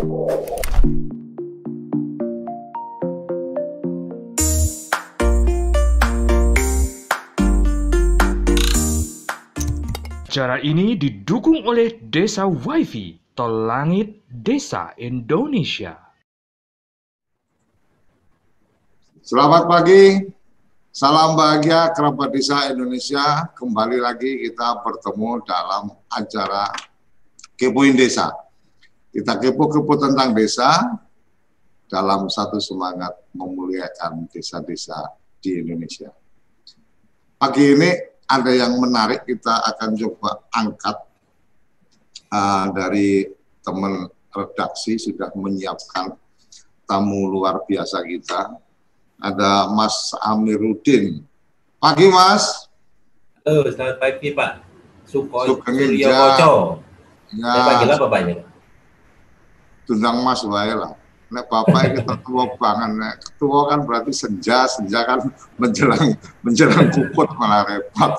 Acara ini didukung oleh Desa WiFi, Tol Langit Desa Indonesia. Selamat pagi, salam bahagia kerabat desa Indonesia. Kembali lagi kita bertemu dalam acara Kepoin Desa. Kita kepo-kepo tentang desa dalam satu semangat memuliakan desa-desa di Indonesia. Pagi ini ada yang menarik, kita akan coba angkat dari teman redaksi sudah menyiapkan tamu luar biasa kita. Ada Mas Amiruddin. Pagi Mas. Halo, selamat pagi Pak. Suryo Koco. Ya. Saya panggil apa Pak ini? Tundang Mas wae lah. Nek bapak ini ketua banget, nek ketua kan berarti senja kan menjelang kuput malah repot.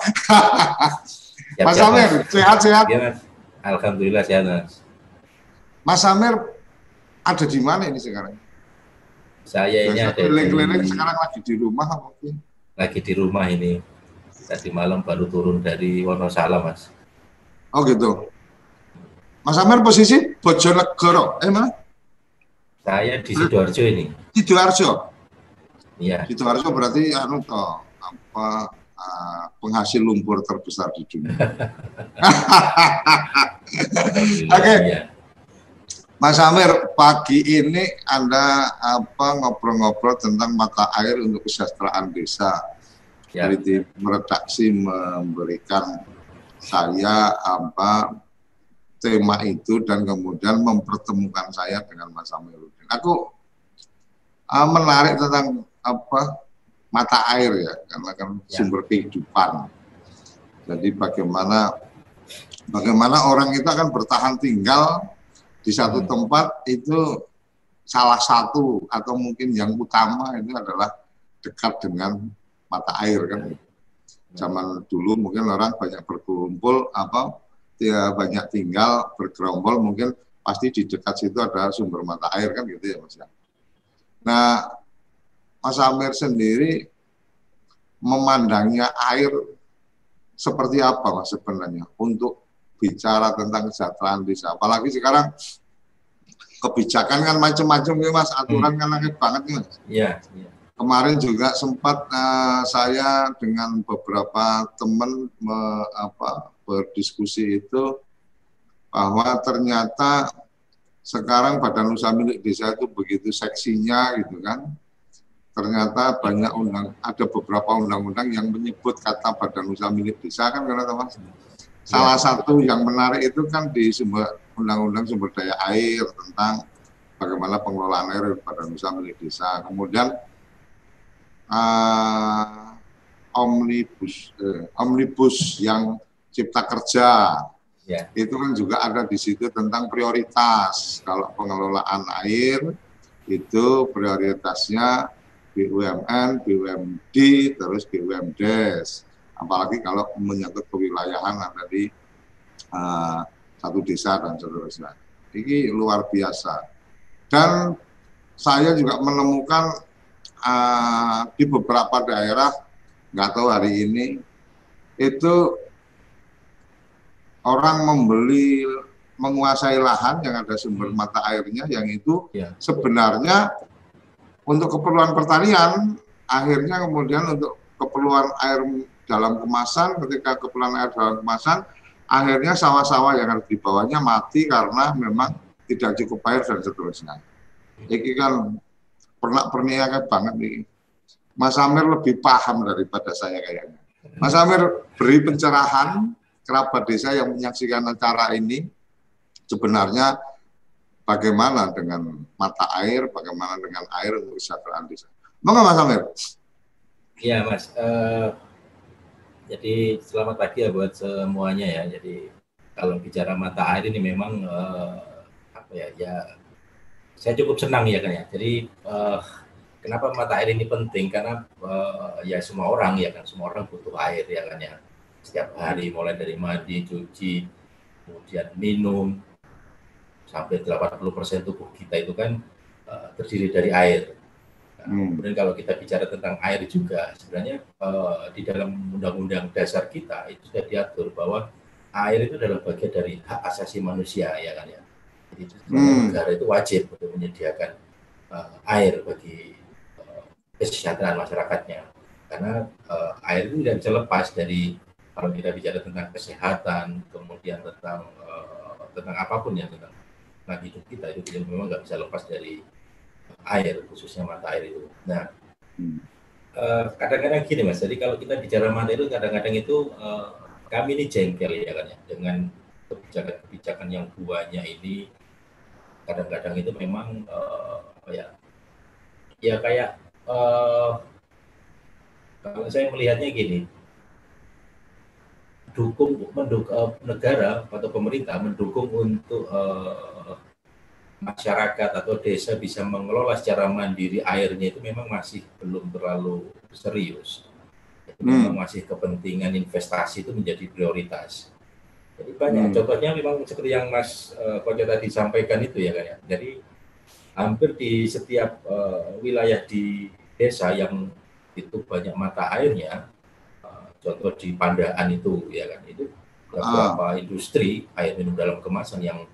Mas Amir, sehat-sehat? Ya, Mas. Alhamdulillah sehat Mas. Mas Amir ada di mana ini sekarang? Saya ini ada keliling-keliling sekarang lagi di rumah mungkin. Lagi di rumah ini. Tadi malam baru turun dari Wonosalam Mas. Oh gitu. Mas Amir posisi Bojonegoro, mana? Saya di Sidoarjo ini. Sidoarjo. Iya. Sidoarjo berarti penghasil lumpur terbesar di dunia. Oke. Ya. Mas Amir, pagi ini Anda ngobrol-ngobrol tentang mata air untuk kesejahteraan desa. Ya. Dari tim redaksi memberikan saya tema itu dan kemudian mempertemukan saya dengan Mas Amiruddin. Aku menarik tentang mata air ya, karena kan sumber kehidupan. Jadi bagaimana orang itu akan bertahan tinggal di satu tempat, itu salah satu atau mungkin yang utama itu adalah dekat dengan mata air kan. Zaman dulu mungkin orang banyak berkumpul banyak tinggal bergerombol, mungkin pasti di dekat situ ada sumber mata air kan gitu ya Mas. Nah, Mas Amir sendiri memandangnya air seperti apa Mas sebenarnya untuk bicara tentang kesejahteraan desa? Apalagi sekarang kebijakan kan macam-macam ya Mas, aturan kan langit banget nih Mas. Iya. Kemarin juga sempat saya dengan beberapa teman berdiskusi itu bahwa ternyata sekarang Badan Usaha Milik Desa itu begitu seksinya gitu kan. Ternyata ada beberapa undang-undang yang menyebut kata Badan Usaha Milik Desa kan, karena Mas. Salah satu yang menarik itu kan di Undang-Undang Sumber Daya Air tentang bagaimana pengelolaan air Badan Usaha Milik Desa. Kemudian omnibus yang Cipta Kerja. Ya. Itu kan juga ada di situ tentang prioritas. Kalau pengelolaan air itu prioritasnya BUMN, BUMD, terus BUMDes. Apalagi kalau menyangkut kewilayahan ada di satu desa dan seterusnya. Ini luar biasa. Dan saya juga menemukan di beberapa daerah, nggak tahu hari ini, itu orang menguasai lahan yang ada sumber mata airnya, yang itu sebenarnya untuk keperluan pertanian, akhirnya kemudian untuk keperluan air dalam kemasan, ketika keperluan air dalam kemasan, akhirnya sawah-sawah yang ada di bawahnya mati karena memang tidak cukup air dan seterusnya. Ini kan pernik-perniknya banget nih. Mas Amir lebih paham daripada saya kayaknya. Mas Amir beri pencerahan kerabat desa yang menyaksikan acara ini, sebenarnya bagaimana dengan mata air, bagaimana dengan air untuk kesejahteraan desa. Monggo Mas Amir. Iya Mas, jadi selamat pagi ya buat semuanya ya. Jadi kalau bicara mata air ini memang saya cukup senang ya kan ya. Jadi kenapa mata air ini penting? Karena ya semua orang butuh air ya kan ya. Setiap hari mulai dari mandi, cuci, kemudian minum, sampai 80% tubuh kita itu kan terdiri dari air. Kemudian kalau kita bicara tentang air juga, sebenarnya di dalam undang-undang dasar kita itu sudah diatur bahwa air itu adalah bagian dari hak asasi manusia, ya kan ya. Jadi negara itu wajib untuk menyediakan air bagi kesejahteraan masyarakatnya, karena air itu tidak bisa lepas dari, kalau kita bicara tentang kesehatan, kemudian tentang apapun ya, tentang hidup kita itu memang nggak bisa lepas dari air, khususnya mata air itu. Nah, kadang-kadang gini Mas, jadi kalau kita bicara mata itu kadang-kadang itu kami ini jengkel ya kan ya, dengan kebijakan-kebijakan yang buahnya ini kadang-kadang itu memang ya kayak kalau saya melihatnya gini, negara atau pemerintah mendukung untuk masyarakat atau desa bisa mengelola secara mandiri airnya itu memang masih belum terlalu serius. Memang masih kepentingan investasi itu menjadi prioritas. Jadi banyak contohnya memang seperti yang Mas Koco tadi sampaikan itu ya kan ya. Jadi hampir di setiap wilayah di desa yang itu banyak mata airnya, contoh di Pandaan itu ya kan, itu beberapa industri air minum dalam kemasan yang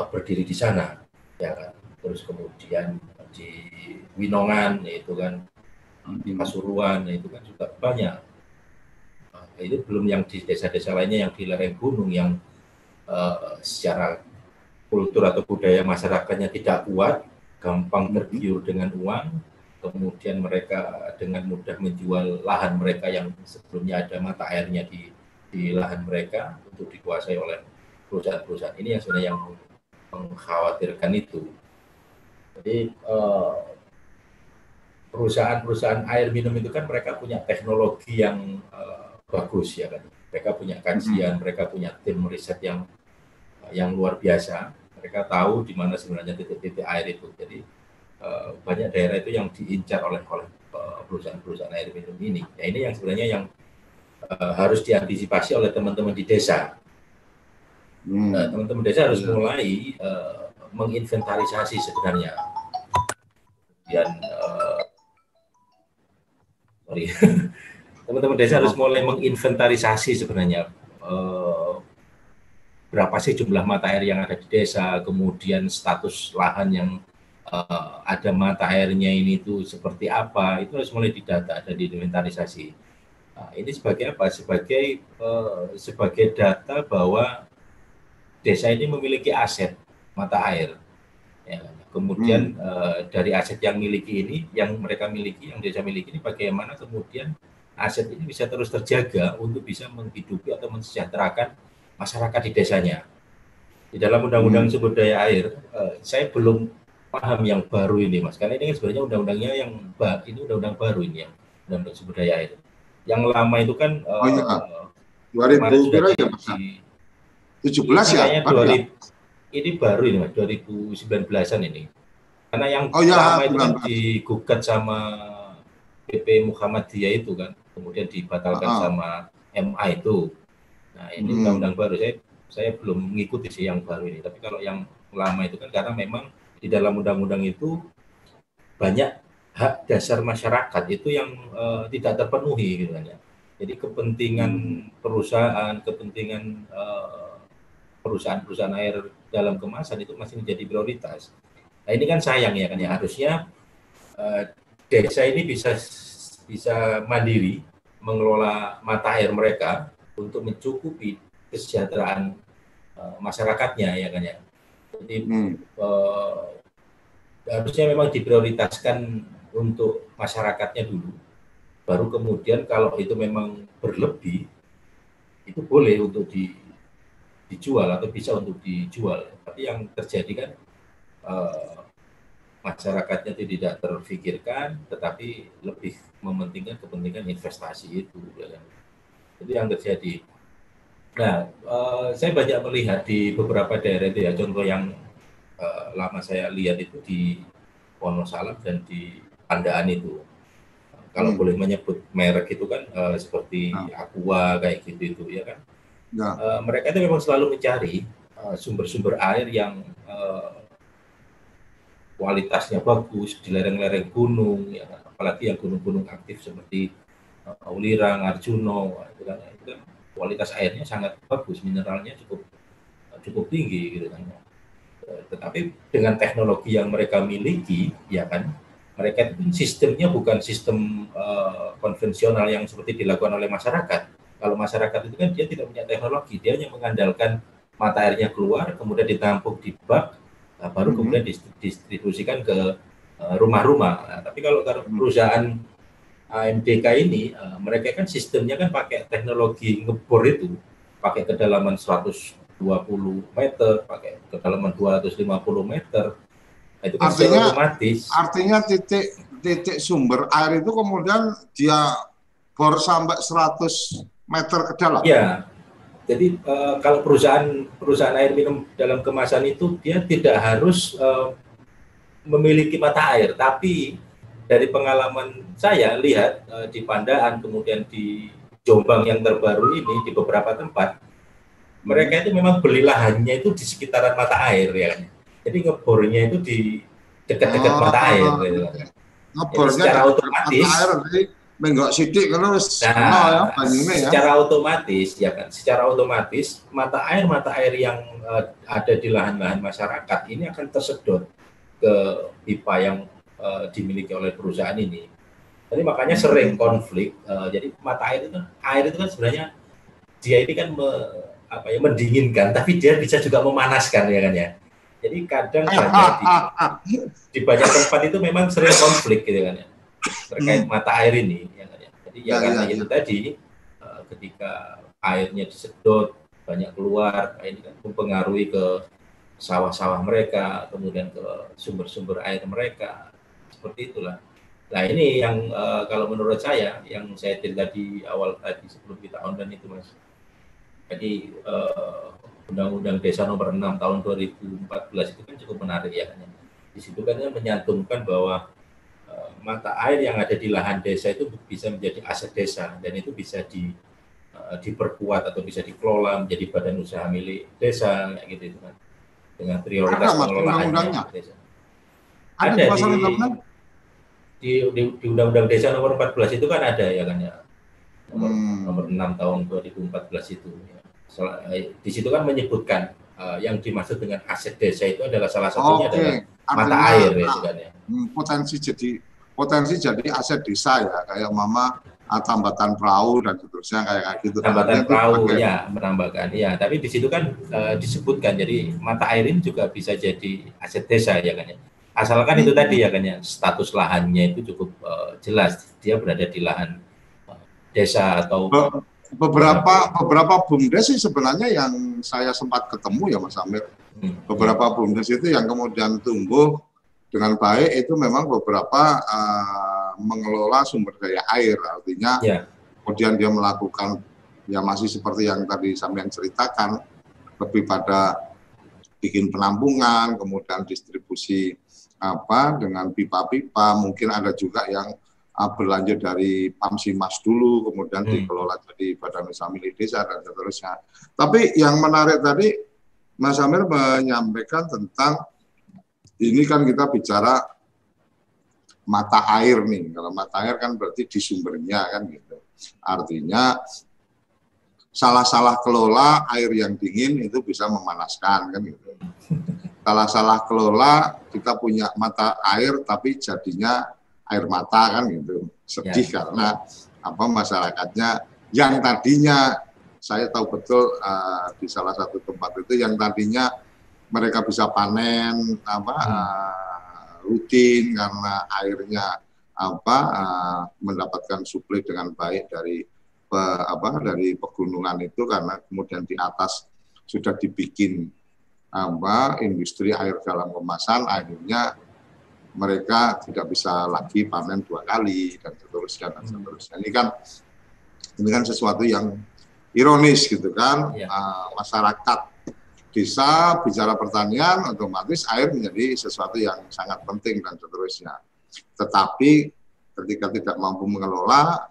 berdiri di sana. Ya kan, terus kemudian di Winongan itu kan, di Pasuruan itu kan juga banyak. Itu belum yang di desa-desa lainnya yang di lereng gunung yang secara kultur atau budaya masyarakatnya tidak kuat, gampang tergiur dengan uang, kemudian mereka dengan mudah menjual lahan mereka yang sebelumnya ada mata airnya di lahan mereka untuk dikuasai oleh perusahaan-perusahaan ini yang sebenarnya yang mengkhawatirkan itu. Jadi perusahaan-perusahaan air minum itu kan mereka punya teknologi yang bagus ya kan. Mereka punya kajian, mereka punya tim riset yang luar biasa. Mereka tahu di mana sebenarnya titik-titik air itu. Jadi banyak daerah itu yang diincar oleh perusahaan-perusahaan air minum ini. Ya, ini yang sebenarnya yang harus diantisipasi oleh teman-teman di desa. Teman-teman desa harus mulai menginventarisasi sebenarnya. Kemudian teman-teman desa harus mulai menginventarisasi sebenarnya berapa sih jumlah mata air yang ada di desa, kemudian status lahan yang ada mata airnya ini itu seperti apa, itu harus mulai didata dan diinventarisasi. Ini sebagai apa? Sebagai data bahwa desa ini memiliki aset mata air. Ya. Kemudian dari aset yang mereka miliki, yang desa miliki ini, bagaimana kemudian aset ini bisa terus terjaga untuk bisa menghidupi atau mensejahterakan masyarakat di desanya. Di dalam Undang-Undang Sumber Daya Air, saya belum paham yang baru ini, Mas. Karena ini kan sebenarnya undang-undangnya ini undang-undang baru ini, yang Undang-Undang Sumber Daya Air. Yang lama itu kan 2000 kira ya, Mas. 17 ya? Ini baru ini Mas, 2019-an ini. Karena yang lama itu kan digugat sama PP Muhammadiyah itu kan, kemudian dibatalkan sama MA itu. Nah, ini undang-undang baru. Saya belum mengikuti sih yang baru ini. Tapi kalau yang lama itu kan karena memang di dalam undang-undang itu banyak hak dasar masyarakat itu yang tidak terpenuhi gitu kan ya. Jadi kepentingan perusahaan, kepentingan perusahaan-perusahaan air dalam kemasan itu masih menjadi prioritas. Nah, ini kan sayang ya kan ya, harusnya desa ini bisa mandiri mengelola mata air mereka untuk mencukupi kesejahteraan masyarakatnya ya kan ya. Jadi harusnya memang diprioritaskan untuk masyarakatnya dulu, baru kemudian kalau itu memang berlebih itu boleh untuk dijual atau bisa untuk dijual. Tapi yang terjadi kan masyarakatnya tidak terfikirkan, tetapi lebih mementingkan kepentingan investasi itu. Jadi yang terjadi. Nah, saya banyak melihat di beberapa daerah itu ya, contoh yang lama saya lihat itu di Wonosalam dan di Pandaan itu. Kalau boleh menyebut merek itu kan seperti Aqua kayak gitu itu ya kan. Mereka itu memang selalu mencari sumber-sumber air yang kualitasnya bagus di lereng-lereng gunung, ya, apalagi yang gunung-gunung aktif seperti Ulirang, Arjuno, itu kan kualitas airnya sangat bagus, mineralnya cukup tinggi gitu kan. Tetapi dengan teknologi yang mereka miliki, ya kan, mereka itu sistemnya bukan sistem konvensional yang seperti dilakukan oleh masyarakat. Kalau masyarakat itu kan dia tidak punya teknologi, dia hanya mengandalkan mata airnya keluar, kemudian ditampung di bak, baru kemudian didistribusikan ke rumah-rumah. Nah, tapi kalau perusahaan AMDK ini, mereka kan sistemnya kan pakai teknologi ngebor itu, pakai kedalaman 120 meter, pakai kedalaman 250 meter. Nah, itu kan secara otomatis. Artinya titik sumber air itu kemudian dia bor sampai 100 meter ke dalam. Ya, jadi kalau perusahaan air minum dalam kemasan itu dia tidak harus memiliki mata air, tapi dari pengalaman saya lihat di Pandaan, kemudian di Jombang yang terbaru ini, di beberapa tempat, mereka itu memang beli lahannya itu di sekitaran mata air, ya kan. Jadi ngebornya itu di dekat-dekat mata air, gitu. Ngebornya secara otomatis. Menggok sidik terus. Nah, secara otomatis, ya kan, secara otomatis mata air yang ada di lahan-lahan masyarakat ini akan tersedot ke pipa yang dimiliki oleh perusahaan ini. Jadi makanya sering konflik. Jadi mata air itu kan sebenarnya dia ini kan mendinginkan, tapi dia bisa juga memanaskan, ya kan ya. Jadi kadang di banyak tempat itu memang sering konflik, gitu kan ya, terkait mata air ini. Ya kan ya. Jadi karena itu tadi ketika airnya disedot banyak keluar, ini kan mempengaruhi ke sawah-sawah mereka, kemudian ke sumber-sumber air mereka. Seperti itulah. Nah ini yang kalau menurut saya, yang saya cerita di awal tadi sebelum kita online itu, Mas. Jadi Undang-Undang Desa Nomor 6 Tahun 2014 itu kan cukup menarik, ya kan. Di situ kan menyantumkan bahwa mata air yang ada di lahan desa itu bisa menjadi aset desa, dan itu bisa diperkuat atau bisa dikelola menjadi badan usaha milik desa, kayak gitu kan. Dengan prioritas pengelolaannya desa. Ada di Undang-Undang Desa Nomor 14 itu kan ada, ya kan ya, nomor 6 tahun 2014 itu. Ya. Di situ kan menyebutkan yang dimaksud dengan aset desa itu adalah salah satunya adalah mata air, ya kan ya. Potensi jadi aset desa, ya, kayak tambatan perahu dan seterusnya, kayak gitu. Tambatan perahu ya, menambahkan ya. Tapi di situ kan disebutkan, jadi mata air ini juga bisa jadi aset desa, ya kan ya. Asalkan itu tadi, ya kan ya, status lahannya itu cukup jelas, dia berada di lahan desa atau beberapa BUMDes sih sebenarnya yang saya sempat ketemu, ya Mas Amir. Beberapa BUMDes itu yang kemudian tumbuh dengan baik itu memang beberapa mengelola sumber daya air, artinya kemudian dia melakukan, ya masih seperti yang tadi sampean ceritakan, lebih pada bikin penampungan, kemudian distribusi dengan pipa-pipa, mungkin ada juga yang berlanjut dari Pamsimas dulu, kemudian dikelola jadi badan usaha milik desa dan seterusnya. Tapi yang menarik tadi Mas Amir menyampaikan tentang ini kan kita bicara mata air nih. Kalau mata air kan berarti di sumbernya kan gitu. Artinya salah-salah kelola air yang dingin itu bisa memanaskan kan gitu. Salah-salah kelola kita punya mata air tapi jadinya air mata kan gitu. Sedih karena masyarakatnya yang tadinya saya tahu betul di salah satu tempat itu yang tadinya mereka bisa panen rutin karena airnya mendapatkan suplai dengan baik dari pegunungan itu, karena kemudian di atas sudah dibikin industri air dalam kemasan, akhirnya mereka tidak bisa lagi panen 2 kali dan seterusnya dan seterusnya. Ini kan sesuatu yang ironis gitu kan. Masyarakat desa bicara pertanian, otomatis air menjadi sesuatu yang sangat penting dan seterusnya. Tetapi ketika tidak mampu mengelola,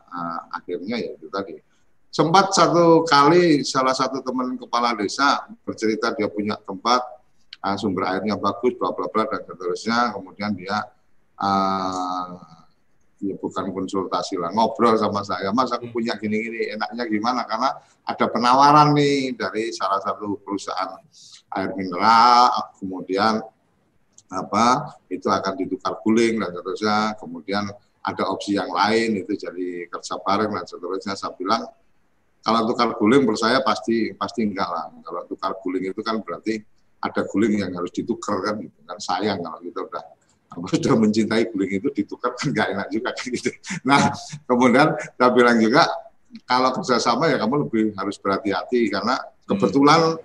akhirnya ya itu tadi. Sempat satu kali salah satu teman kepala desa bercerita dia punya tempat sumber airnya bagus, bla bla bla dan seterusnya. Kemudian dia ya bukan konsultasi lah, ngobrol sama saya, Mas aku punya gini-gini, enaknya gimana? Karena ada penawaran nih dari salah satu perusahaan air mineral, kemudian itu akan ditukar guling dan seterusnya. Kemudian ada opsi yang lain itu jadi kerja bareng dan seterusnya. Saya bilang kalau tukar guling menurut saya pasti enggak lah. Kalau tukar guling itu kan berarti ada guling yang harus ditukar kan, gitu kan, sayang kalau kita sudah mencintai guling itu ditukar kan nggak enak juga gitu. Nah kemudian saya bilang juga kalau kerjasama ya kamu lebih harus berhati-hati karena kebetulan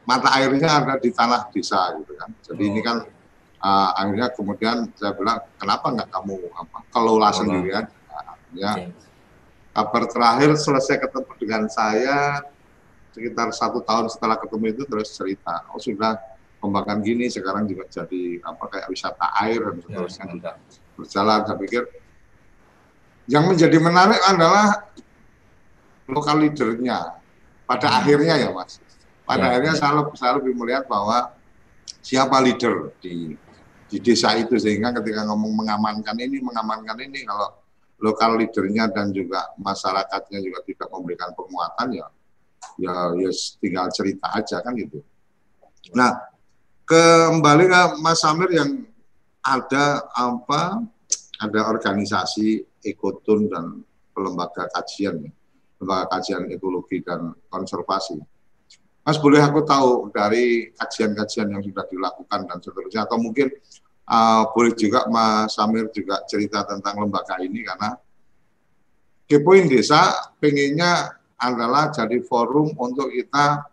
mata airnya ada di tanah desa gitu kan. Jadi ini kan akhirnya kemudian saya bilang kenapa nggak kamu kelola sendirian. Ya kabar terakhir selesai ketemu dengan saya sekitar 1 tahun setelah ketemu itu terus cerita, oh sudah kembangkan gini, sekarang juga jadi kayak wisata air dan seterusnya juga berjalan. Saya pikir yang menjadi menarik adalah lokal leadernya pada akhirnya ya Mas. Pada akhirnya saya lebih melihat bahwa siapa leader di desa itu, sehingga ketika ngomong mengamankan ini kalau lokal leadernya dan juga masyarakatnya juga tidak memberikan penguatan ya tinggal cerita aja kan gitu. Nah kembali ke Mas Samir yang ada organisasi Ekotun dan lembaga kajian ekologi dan konservasi. Mas boleh aku tahu dari kajian-kajian yang sudah dilakukan dan seterusnya, atau mungkin boleh juga Mas Samir juga cerita tentang lembaga ini, karena Kepoin Desa pengennya adalah jadi forum untuk kita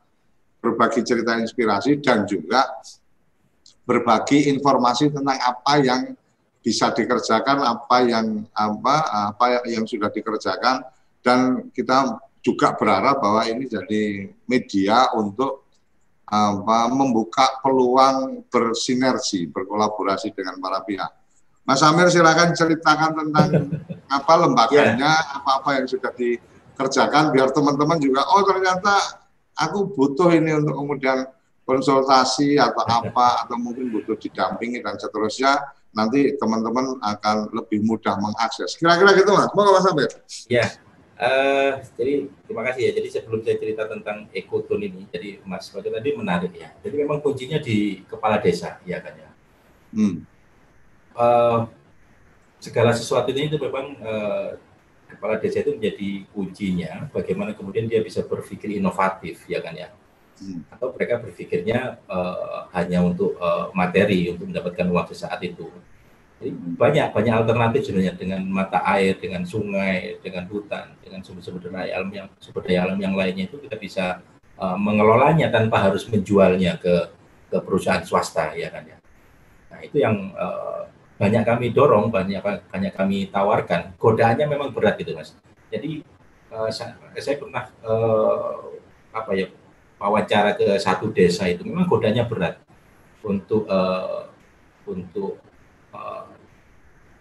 berbagi cerita inspirasi dan juga berbagi informasi tentang apa yang bisa dikerjakan, apa yang sudah dikerjakan, dan kita juga berharap bahwa ini jadi media untuk membuka peluang bersinergi, berkolaborasi dengan para pihak. Mas Amir silakan ceritakan tentang lembaganya, apa yang sudah dikerjakan biar teman-teman juga ternyata aku butuh ini untuk kemudian konsultasi atau atau mungkin butuh didampingi dan seterusnya, nanti teman-teman akan lebih mudah mengakses. Kira-kira gitu Mas, mau Mas Amir? Ya, jadi terima kasih ya. Jadi sebelum saya cerita tentang Ekotun ini, jadi Mas Fajar tadi menarik ya. Jadi memang kuncinya di kepala desa, ya kan ya. Segala sesuatu ini itu memang kepala desa itu menjadi kuncinya. Bagaimana kemudian dia bisa berpikir inovatif, ya kan ya. Atau mereka berpikirnya hanya untuk materi, untuk mendapatkan uang sesaat itu. Jadi banyak alternatif sebenarnya, dengan mata air, dengan sungai, dengan hutan, dengan sumber daya alam yang lainnya itu kita bisa mengelolanya tanpa harus menjualnya ke perusahaan swasta, ya kan ya. Nah itu yang banyak kami dorong, banyak kami tawarkan. Godaannya memang berat gitu Mas. Jadi saya pernah wawancara ke satu desa itu, memang godanya berat untuk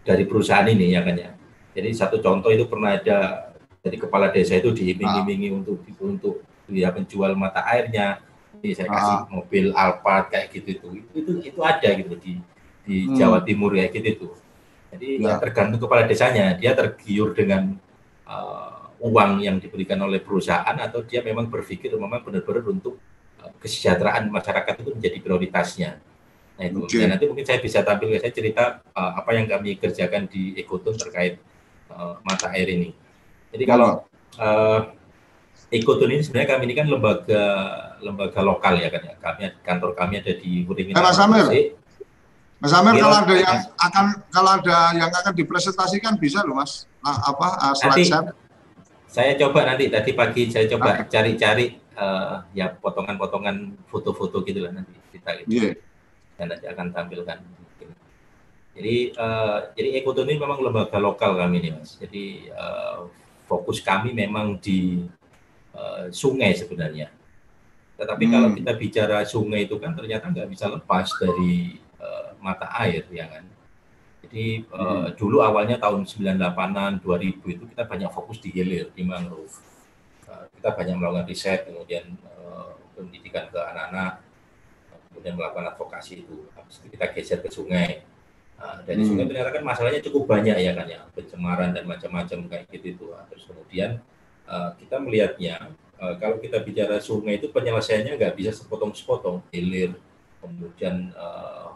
dari perusahaan ini, ya kan ya. Jadi satu contoh itu pernah ada dari kepala desa itu diiming-imingi untuk dia menjual mata airnya. Jadi saya kasih mobil Alphard kayak gitu itu ada gitu di Jawa Timur ya gitu. Jadi ya tergantung kepala desanya, dia tergiur dengan uang yang diberikan oleh perusahaan atau dia memang berpikir memang benar-benar untuk kesejahteraan masyarakat itu menjadi prioritasnya. Nah itu, dan nanti mungkin saya bisa tampilkan, saya cerita apa yang kami kerjakan di Ekotun terkait mata air ini. Jadi kalau Ekotun ini sebenarnya kami ini kan lembaga lokal ya kan ya. Kantor kami ada di Wuringin. Mas Amir, kalau ada yang akan dipresentasikan bisa loh Mas. Slide share. Saya coba nanti tadi pagi saya coba cari-cari ya potongan-potongan foto-foto gitulah nanti kita gitu. Dan nanti akan tampilkan. Jadi Ekotun ini memang lembaga lokal kami nih Mas. Jadi fokus kami memang di sungai sebenarnya. Tetapi kalau kita bicara sungai itu kan ternyata nggak bisa lepas dari mata air, ya kan. Jadi dulu awalnya tahun 98-an, 2000 itu kita banyak fokus di hilir, di mangrove. Kita banyak melakukan riset, kemudian pendidikan ke anak-anak, kemudian melakukan advokasi itu. Habis itu kita geser ke sungai. Dari sungai ternyata kan masalahnya cukup banyak ya kan ya, pencemaran dan macam-macam kayak gitu itu. Terus kemudian kita melihatnya kalau kita bicara sungai itu penyelesaiannya nggak bisa sepotong-sepotong, hilir, kemudian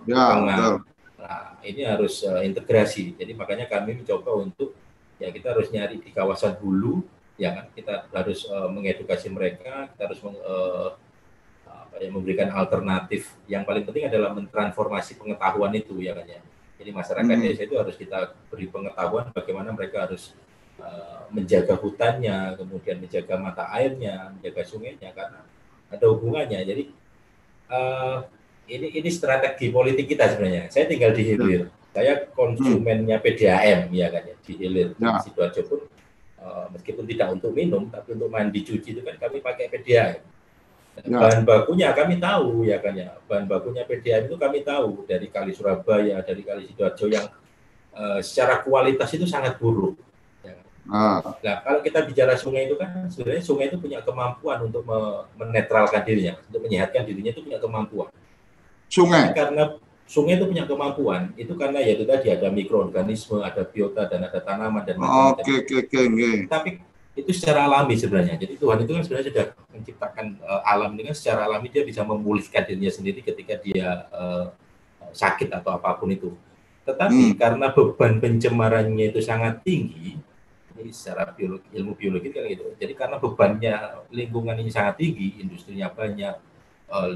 tengah. Nah, ini harus integrasi. Jadi makanya kami mencoba untuk ya kita harus nyari di kawasan hulu, ya kan, kita harus mengedukasi mereka, kita harus memberikan alternatif. Yang paling penting adalah mentransformasi pengetahuan itu, ya kan ya. Jadi masyarakat desa itu harus kita beri pengetahuan bagaimana mereka harus menjaga hutannya, kemudian menjaga mata airnya, menjaga sungainya, karena ada hubungannya. Jadi ini strategi politik kita sebenarnya. Saya tinggal di hilir, saya konsumennya PDAM, ya kan ya, di hilir. Di Sidoarjo pun meskipun tidak untuk minum, tapi untuk mandi cuci itu kan kami pakai PDAM. Bahan bakunya kami tahu, ya kan ya, bahan bakunya PDAM itu kami tahu dari Kali Surabaya, dari Kali Sidoarjo yang secara kualitas itu sangat buruk. Ya. Nah, kalau kita bicara sungai itu kan sebenarnya sungai itu punya kemampuan untuk menetralkan dirinya, untuk menyehatkan dirinya itu punya kemampuan. Sungai. Karena sungai itu punya kemampuan, itu karena ya itu tadi ada mikroorganisme, ada biota dan ada tanaman dan macam-macam. Tapi itu secara alami sebenarnya. Jadi Tuhan itu kan sebenarnya sudah menciptakan alam dengan secara alami, dia bisa memulihkan dirinya sendiri ketika dia sakit atau apapun itu. Tetapi karena beban pencemarannya itu sangat tinggi, ini secara ilmu biologi kan gitu. Jadi karena bebannya lingkungan ini sangat tinggi, industrinya banyak,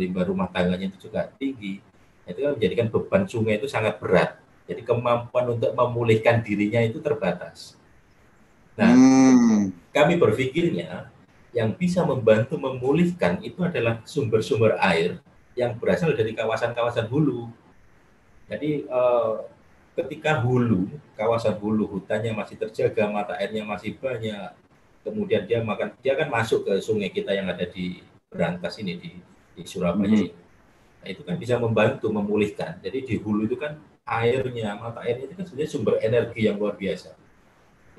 limbah rumah tangganya itu juga tinggi, itu kan menjadikan beban sungai itu sangat berat. Jadi kemampuan untuk memulihkan dirinya itu terbatas. Nah, kami berpikirnya yang bisa membantu memulihkan itu adalah sumber-sumber air yang berasal dari kawasan-kawasan hulu. Jadi ketika hulu, kawasan hulu, hutannya masih terjaga, mata airnya masih banyak, kemudian dia kan masuk ke sungai kita yang ada di Berantas ini, di Surabaya ini. Nah, itu kan bisa membantu memulihkan. Jadi di hulu itu kan airnya, mata airnya itu kan sebenarnya sumber energi yang luar biasa.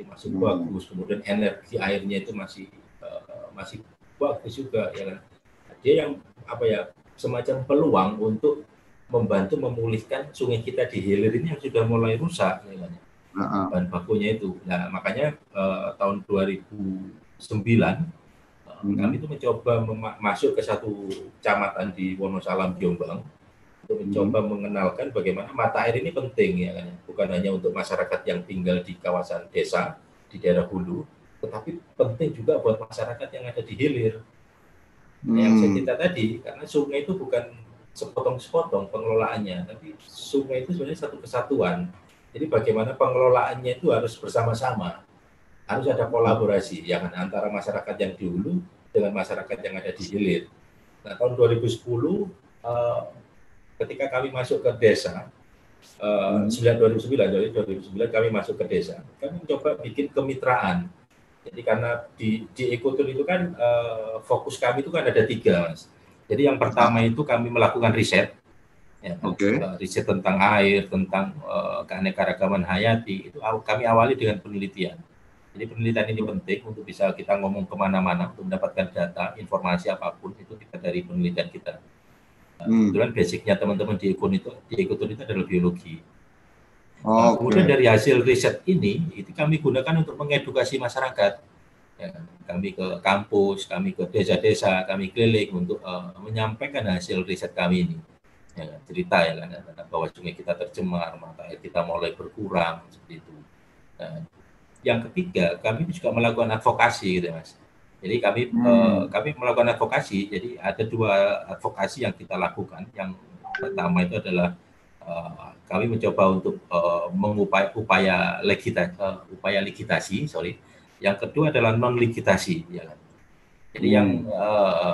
Masih bagus, kemudian energi airnya itu masih bagus juga, ya kan. Dia yang semacam peluang untuk membantu memulihkan sungai kita di hilir ini yang sudah mulai rusak, ya kan. Bahan bakunya itu. Nah, makanya tahun 2009 kami itu mencoba masuk ke satu kecamatan di Wonosalam, Jombang, untuk mencoba mengenalkan bagaimana mata air ini penting, ya kan, bukan hanya untuk masyarakat yang tinggal di kawasan desa di daerah hulu, tetapi penting juga buat masyarakat yang ada di hilir. Yang saya cerita tadi, karena sungai itu bukan sepotong-sepotong pengelolaannya, tapi sungai itu sebenarnya satu kesatuan. Jadi bagaimana pengelolaannya itu harus bersama-sama, harus ada kolaborasi, ya kan, antara masyarakat yang di hulu dengan masyarakat yang ada di hilir. Nah, tahun 2010 ketika kami masuk ke desa, 2009 kami masuk ke desa, kami mencoba bikin kemitraan. Jadi karena di Ekotur itu kan fokus kami itu kan ada 3, Mas. Jadi yang pertama itu kami melakukan riset, ya, riset tentang air, tentang keanekaragaman hayati. Itu kami awali dengan penelitian. Jadi penelitian ini penting untuk bisa kita ngomong kemana-mana, untuk mendapatkan data, informasi apapun itu kita dari penelitian kita. Kebetulan basicnya teman-teman di Ekotur itu adalah biologi. Kemudian dari hasil riset ini, itu kami gunakan untuk mengedukasi masyarakat. Ya, kami ke kampus, kami ke desa-desa, kami keliling untuk menyampaikan hasil riset kami ini. Ya, cerita ya kan, bahwa sungai kita tercemar, mata air kita mulai berkurang, seperti itu. Nah, yang ketiga, kami juga melakukan advokasi, gitu, Mas. Jadi kami melakukan advokasi. Jadi ada 2 advokasi yang kita lakukan. Yang pertama itu adalah kami mencoba untuk upaya legitasi. Yang kedua adalah non legitasi. Ya. Jadi yang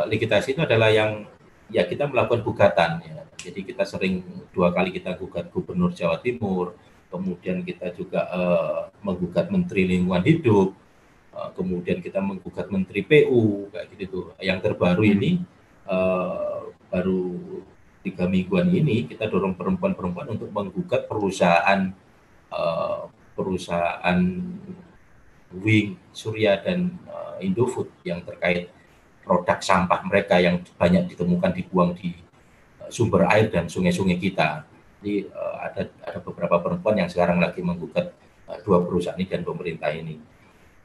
legitasi itu adalah yang ya kita melakukan gugatan. Ya. Jadi kita sering 2 kali kita gugat Gubernur Jawa Timur. Kemudian kita juga menggugat Menteri Lingkungan Hidup. Kemudian kita menggugat Menteri PU, kayak gitu. Yang terbaru ini baru 3 mingguan ini kita dorong perempuan-perempuan untuk menggugat perusahaan Wing, Surya dan Indofood yang terkait produk sampah mereka yang banyak ditemukan dibuang di sumber air dan sungai-sungai kita. Jadi ada beberapa perempuan yang sekarang lagi menggugat dua perusahaan ini dan pemerintah ini.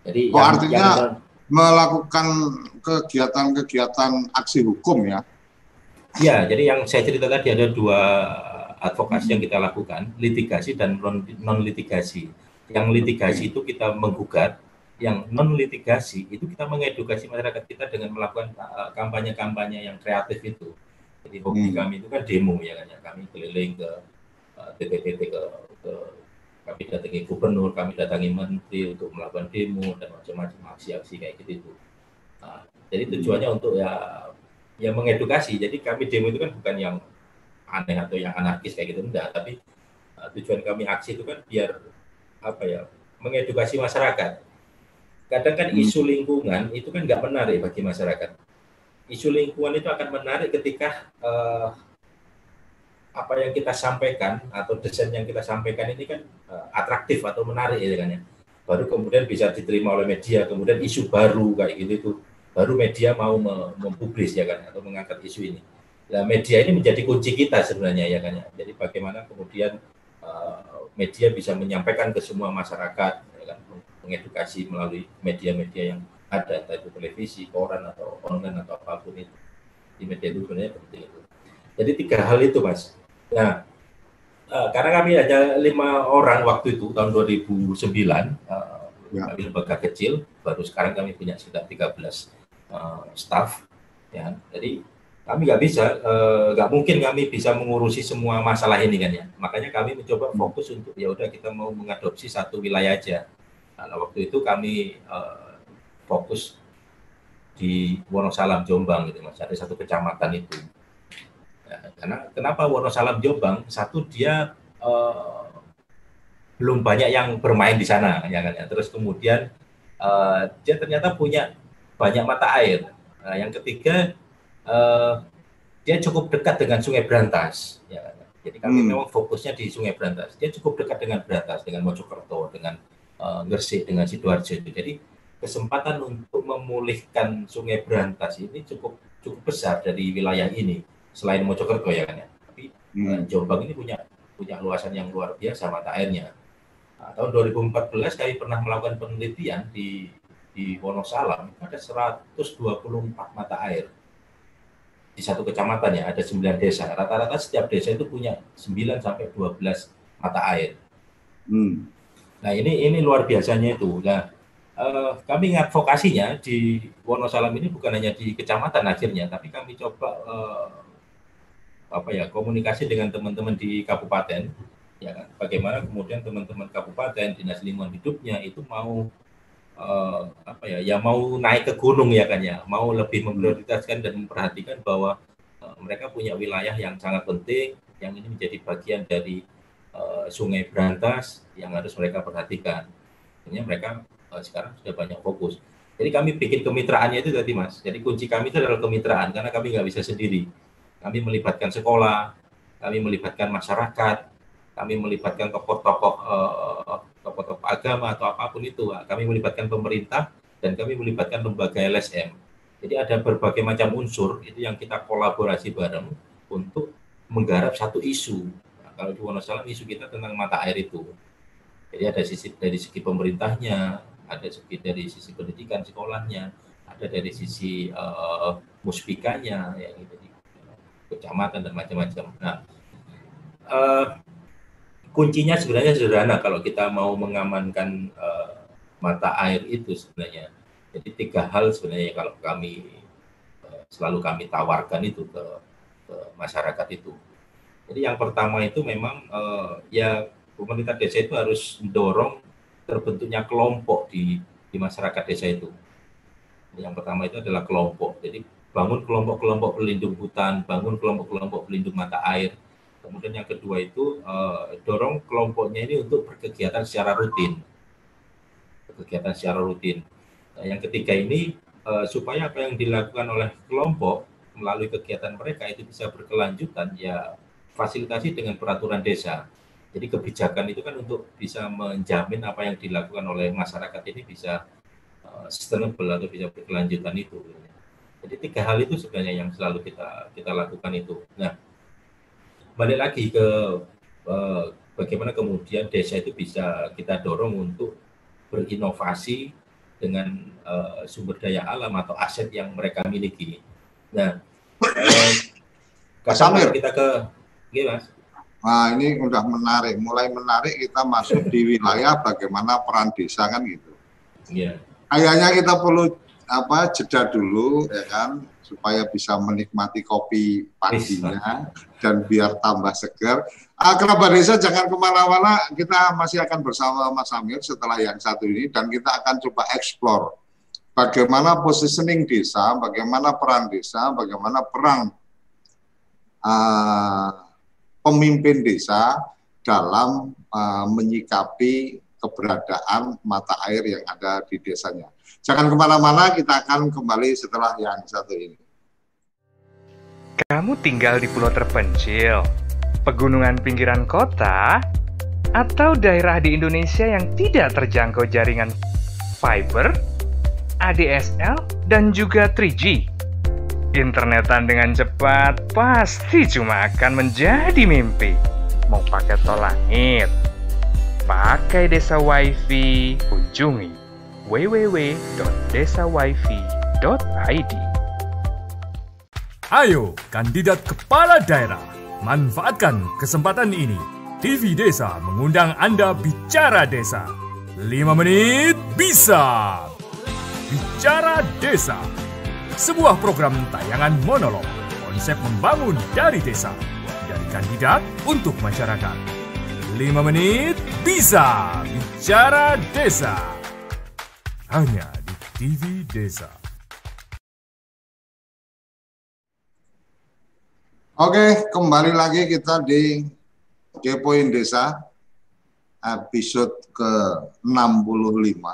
Jadi artinya melakukan kegiatan-kegiatan aksi hukum ya? Ya, jadi yang saya cerita tadi ada dua advokasi yang kita lakukan, litigasi dan non-litigasi. Yang litigasi itu kita menggugat, yang non-litigasi itu kita mengedukasi masyarakat kita dengan melakukan kampanye-kampanye yang kreatif itu. Jadi hobi kami itu kan demo ya kan ya, kami keliling ke titik-titik kami datangi gubernur, kami datangi menteri untuk melakukan demo dan macam-macam aksi-aksi kayak gitu. Nah, jadi tujuannya untuk ya mengedukasi. Jadi kami demo itu kan bukan yang aneh atau yang anarkis kayak gitu, enggak, tapi tujuan kami aksi itu kan biar mengedukasi masyarakat. Kadang kan isu lingkungan itu kan nggak menarik bagi masyarakat. Isu lingkungan itu akan menarik ketika apa yang kita sampaikan atau desain yang kita sampaikan ini kan atraktif atau menarik ya kan ya. Baru kemudian bisa diterima oleh media, kemudian isu baru kayak gitu itu baru media mau mempublis ya kan atau mengangkat isu ini. Nah, media ini menjadi kunci kita sebenarnya ya kan ya. Jadi bagaimana kemudian media bisa menyampaikan ke semua masyarakat ya kan, mengedukasi melalui media-media yang ada, entah itu televisi, koran atau online atau apapun itu. Di media itu sebenarnya penting itu. Jadi 3 hal itu Mas. Nah, karena kami hanya 5 orang waktu itu tahun 2009, kami lembaga kecil, baru sekarang kami punya sekitar 13 staff, ya. Jadi kami nggak mungkin kami bisa mengurusi semua masalah ini kan ya. Makanya kami mencoba fokus untuk ya udah kita mau mengadopsi satu wilayah aja. Nah, waktu itu kami fokus di Wonosalam Jombang gitu Mas, ada satu kecamatan itu. Karena kenapa Wonosalam Jombang? Satu dia belum banyak yang bermain di sana, ya kan? Terus kemudian dia ternyata punya banyak mata air. Nah, yang ketiga dia cukup dekat dengan Sungai Brantas. Ya. Jadi kami memang fokusnya di Sungai Brantas. Dia cukup dekat dengan Brantas, dengan Mojokerto, dengan Gresik, dengan Sidoarjo. Jadi kesempatan untuk memulihkan Sungai Brantas ini cukup besar dari wilayah ini. Selain Mojokerto ya kan ya, tapi Jombang ini punya luasan yang luar biasa mata airnya. Nah, tahun 2014 kami pernah melakukan penelitian di Wonosalam, ada 124 mata air di satu kecamatan ya, ada 9 desa. Rata-rata setiap desa itu punya 9 sampai 12 mata air. Nah ini luar biasanya itu. Nah kami ngadvokasinya di Wonosalam ini bukan hanya di kecamatan akhirnya, tapi kami coba komunikasi dengan teman-teman di kabupaten ya kan, bagaimana kemudian teman-teman kabupaten dinas lingkungan hidupnya itu mau mau naik ke gunung ya kan ya, mau lebih memprioritaskan dan memperhatikan bahwa mereka punya wilayah yang sangat penting yang ini menjadi bagian dari Sungai Brantas yang harus mereka perhatikan. Sebenarnya mereka sekarang sudah banyak fokus. Jadi kami bikin kemitraannya itu tadi Mas. Jadi kunci kami itu adalah kemitraan karena kami nggak bisa sendiri. Kami melibatkan sekolah, kami melibatkan masyarakat, kami melibatkan tokoh-tokoh agama atau apapun itu. Kami melibatkan pemerintah dan kami melibatkan lembaga LSM. Jadi ada berbagai macam unsur itu yang kita kolaborasi bareng untuk menggarap satu isu. Nah, kalau di Wonosalam isu kita tentang mata air itu. Jadi ada dari segi pemerintahnya, ada dari sisi pendidikan sekolahnya, ada dari sisi muspikanya, ya gitu. Kecamatan dan macam-macam. Nah, kuncinya sebenarnya sederhana kalau kita mau mengamankan mata air itu sebenarnya. Jadi 3 hal sebenarnya kalau kami selalu kami tawarkan itu ke masyarakat itu. Jadi yang pertama itu memang ya pemerintah desa itu harus mendorong terbentuknya kelompok di masyarakat desa itu. Yang pertama itu adalah kelompok. Jadi bangun kelompok-kelompok pelindung hutan, bangun kelompok-kelompok pelindung mata air. Kemudian yang kedua itu dorong kelompoknya ini untuk berkegiatan secara rutin. Nah, yang ketiga ini supaya apa yang dilakukan oleh kelompok melalui kegiatan mereka itu bisa berkelanjutan, ya fasilitasi dengan peraturan desa. Jadi kebijakan itu kan untuk bisa menjamin apa yang dilakukan oleh masyarakat ini bisa sustainable atau bisa berkelanjutan itu. Jadi 3 hal itu sebenarnya yang selalu kita lakukan itu. Nah, balik lagi ke bagaimana kemudian desa itu bisa kita dorong untuk berinovasi dengan sumber daya alam atau aset yang mereka miliki. Nah, Samir, kita ke, Mas. Nah, ini udah menarik, mulai menarik kita masuk di wilayah bagaimana peran desa kan gitu. Iya. Kayaknya kita perlu jeda dulu ya kan, supaya bisa menikmati kopi paginya dan biar tambah segar. Kerabat desa jangan kemana-mana, kita masih akan bersama Mas Samir setelah yang satu ini dan kita akan coba explore bagaimana positioning desa, bagaimana peran desa, bagaimana peran pemimpin desa dalam menyikapi keberadaan mata air yang ada di desanya. Jangan kemana-mana, kita akan kembali setelah yang satu ini. Kamu tinggal di pulau terpencil, pegunungan pinggiran kota, atau daerah di Indonesia yang tidak terjangkau jaringan fiber, ADSL, dan juga 3G. Internetan dengan cepat pasti cuma akan menjadi mimpi. Mau pakai tol langit, pakai Desa Wifi, kunjungi www.desawifi.id. Ayo, kandidat kepala daerah, manfaatkan kesempatan ini. TV Desa mengundang Anda bicara desa. 5 menit bisa. Bicara Desa. Sebuah program tayangan monolog, konsep membangun dari desa, dari kandidat untuk masyarakat. 5 menit bisa. Bicara Desa. Hanya di TV Desa. Oke, kembali lagi kita di Kepoin Desa, episode ke-65.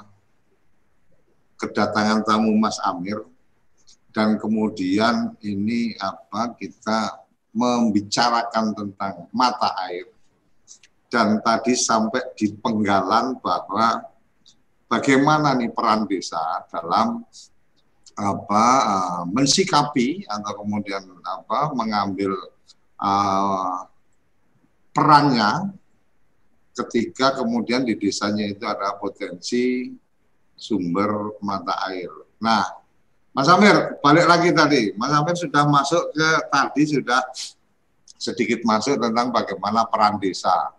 Kedatangan tamu Mas Amir, dan kemudian ini kita membicarakan tentang mata air. Dan tadi sampai di penggalan bahwa bagaimana nih peran desa dalam mensikapi atau kemudian mengambil perannya ketika kemudian di desanya itu ada potensi sumber mata air. Nah, Mas Amir, balik lagi tadi. Mas Amir sudah masuk ke tadi, sudah sedikit masuk tentang bagaimana peran desa.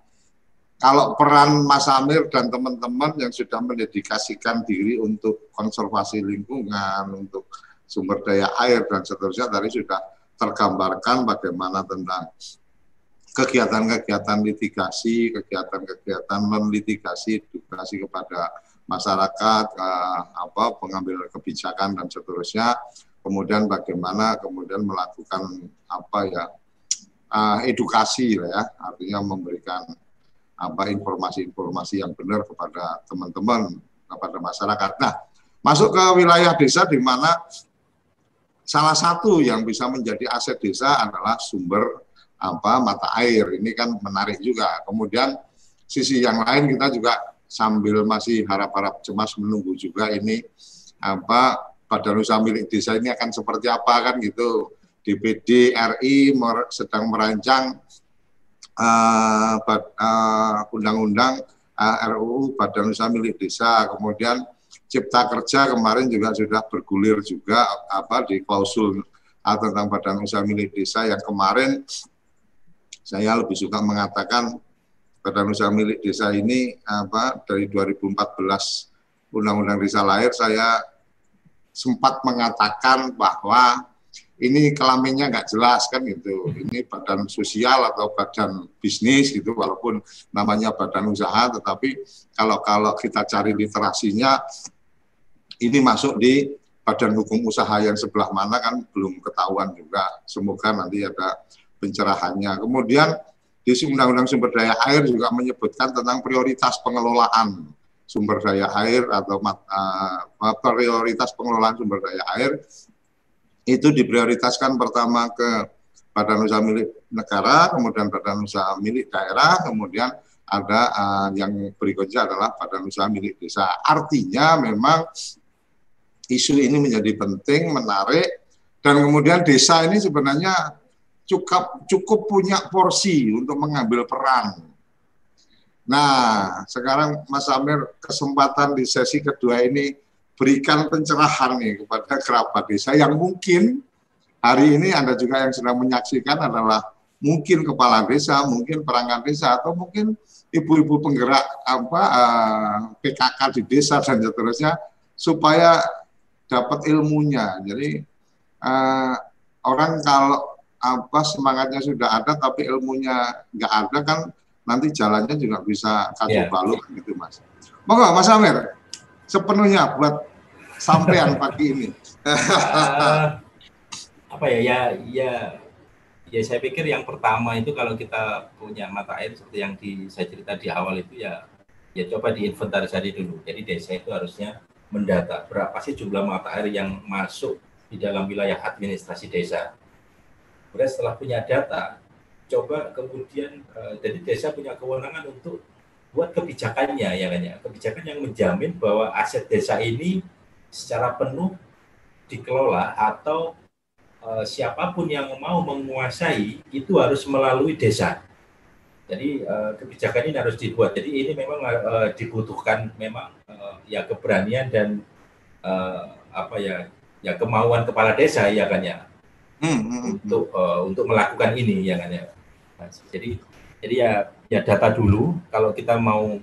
Kalau peran Mas Amir dan teman-teman yang sudah mendedikasikan diri untuk konservasi lingkungan, untuk sumber daya air dan seterusnya, tadi sudah tergambarkan bagaimana tentang kegiatan-kegiatan litigasi, kegiatan-kegiatan melitigasi, edukasi kepada masyarakat, pengambil kebijakan dan seterusnya. Kemudian bagaimana kemudian melakukan edukasi ya, artinya memberikan informasi-informasi yang benar kepada teman-teman, kepada masyarakat. Nah, masuk ke wilayah desa di mana salah satu yang bisa menjadi aset desa adalah sumber mata air. Ini kan menarik juga. Kemudian sisi yang lain kita juga sambil masih harap-harap cemas menunggu juga ini badan usaha milik desa ini akan seperti apa kan gitu. DPD RI sedang merancang undang-undang RUU Badan Usaha Milik Desa, kemudian Cipta Kerja kemarin juga sudah bergulir juga di klausul tentang Badan Usaha Milik Desa yang kemarin saya lebih suka mengatakan Badan Usaha Milik Desa ini dari 2014 Undang-Undang Desa lahir, saya sempat mengatakan bahwa ini kelaminnya nggak jelas kan gitu. Ini badan sosial atau badan bisnis gitu, walaupun namanya badan usaha, tetapi kalau kita cari literasinya ini masuk di badan hukum usaha yang sebelah mana kan belum ketahuan juga. Semoga nanti ada pencerahannya. Kemudian di Undang-Undang Sumber Daya Air juga menyebutkan tentang prioritas pengelolaan sumber daya air atau prioritas pengelolaan sumber daya air. Itu diprioritaskan pertama ke badan usaha milik negara, kemudian badan usaha milik daerah, kemudian ada yang berikutnya adalah badan usaha milik desa. Artinya memang isu ini menjadi penting, menarik, dan kemudian desa ini sebenarnya cukup punya porsi untuk mengambil peran. Nah, sekarang Mas Amir, kesempatan di sesi kedua ini berikan pencerahan nih kepada kerabat desa yang mungkin hari ini Anda juga yang sedang menyaksikan adalah mungkin kepala desa, mungkin perangkat desa, atau mungkin ibu-ibu penggerak PKK di desa dan seterusnya, supaya dapat ilmunya. Jadi orang kalau semangatnya sudah ada tapi ilmunya nggak ada kan nanti jalannya juga bisa kacau balau gitu Mas. Monggo Mas Amir, sepenuhnya buat sampean pagi ini. Ya saya pikir yang pertama itu kalau kita punya mata air seperti yang saya cerita di awal itu ya coba diinventarisasi dulu. Jadi desa itu harusnya mendata berapa sih jumlah mata air yang masuk di dalam wilayah administrasi desa. Kemudian setelah punya data, coba kemudian jadi desa punya kewenangan untuk buat kebijakannya ya kan ya. Kebijakan yang menjamin bahwa aset desa ini secara penuh dikelola atau siapapun yang mau menguasai itu harus melalui desa. Jadi kebijakan ini harus dibuat. Jadi ini memang dibutuhkan memang ya keberanian dan kemauan kepala desa ya kan ya untuk melakukan ini ya kan ya. Jadi ya data dulu kalau kita mau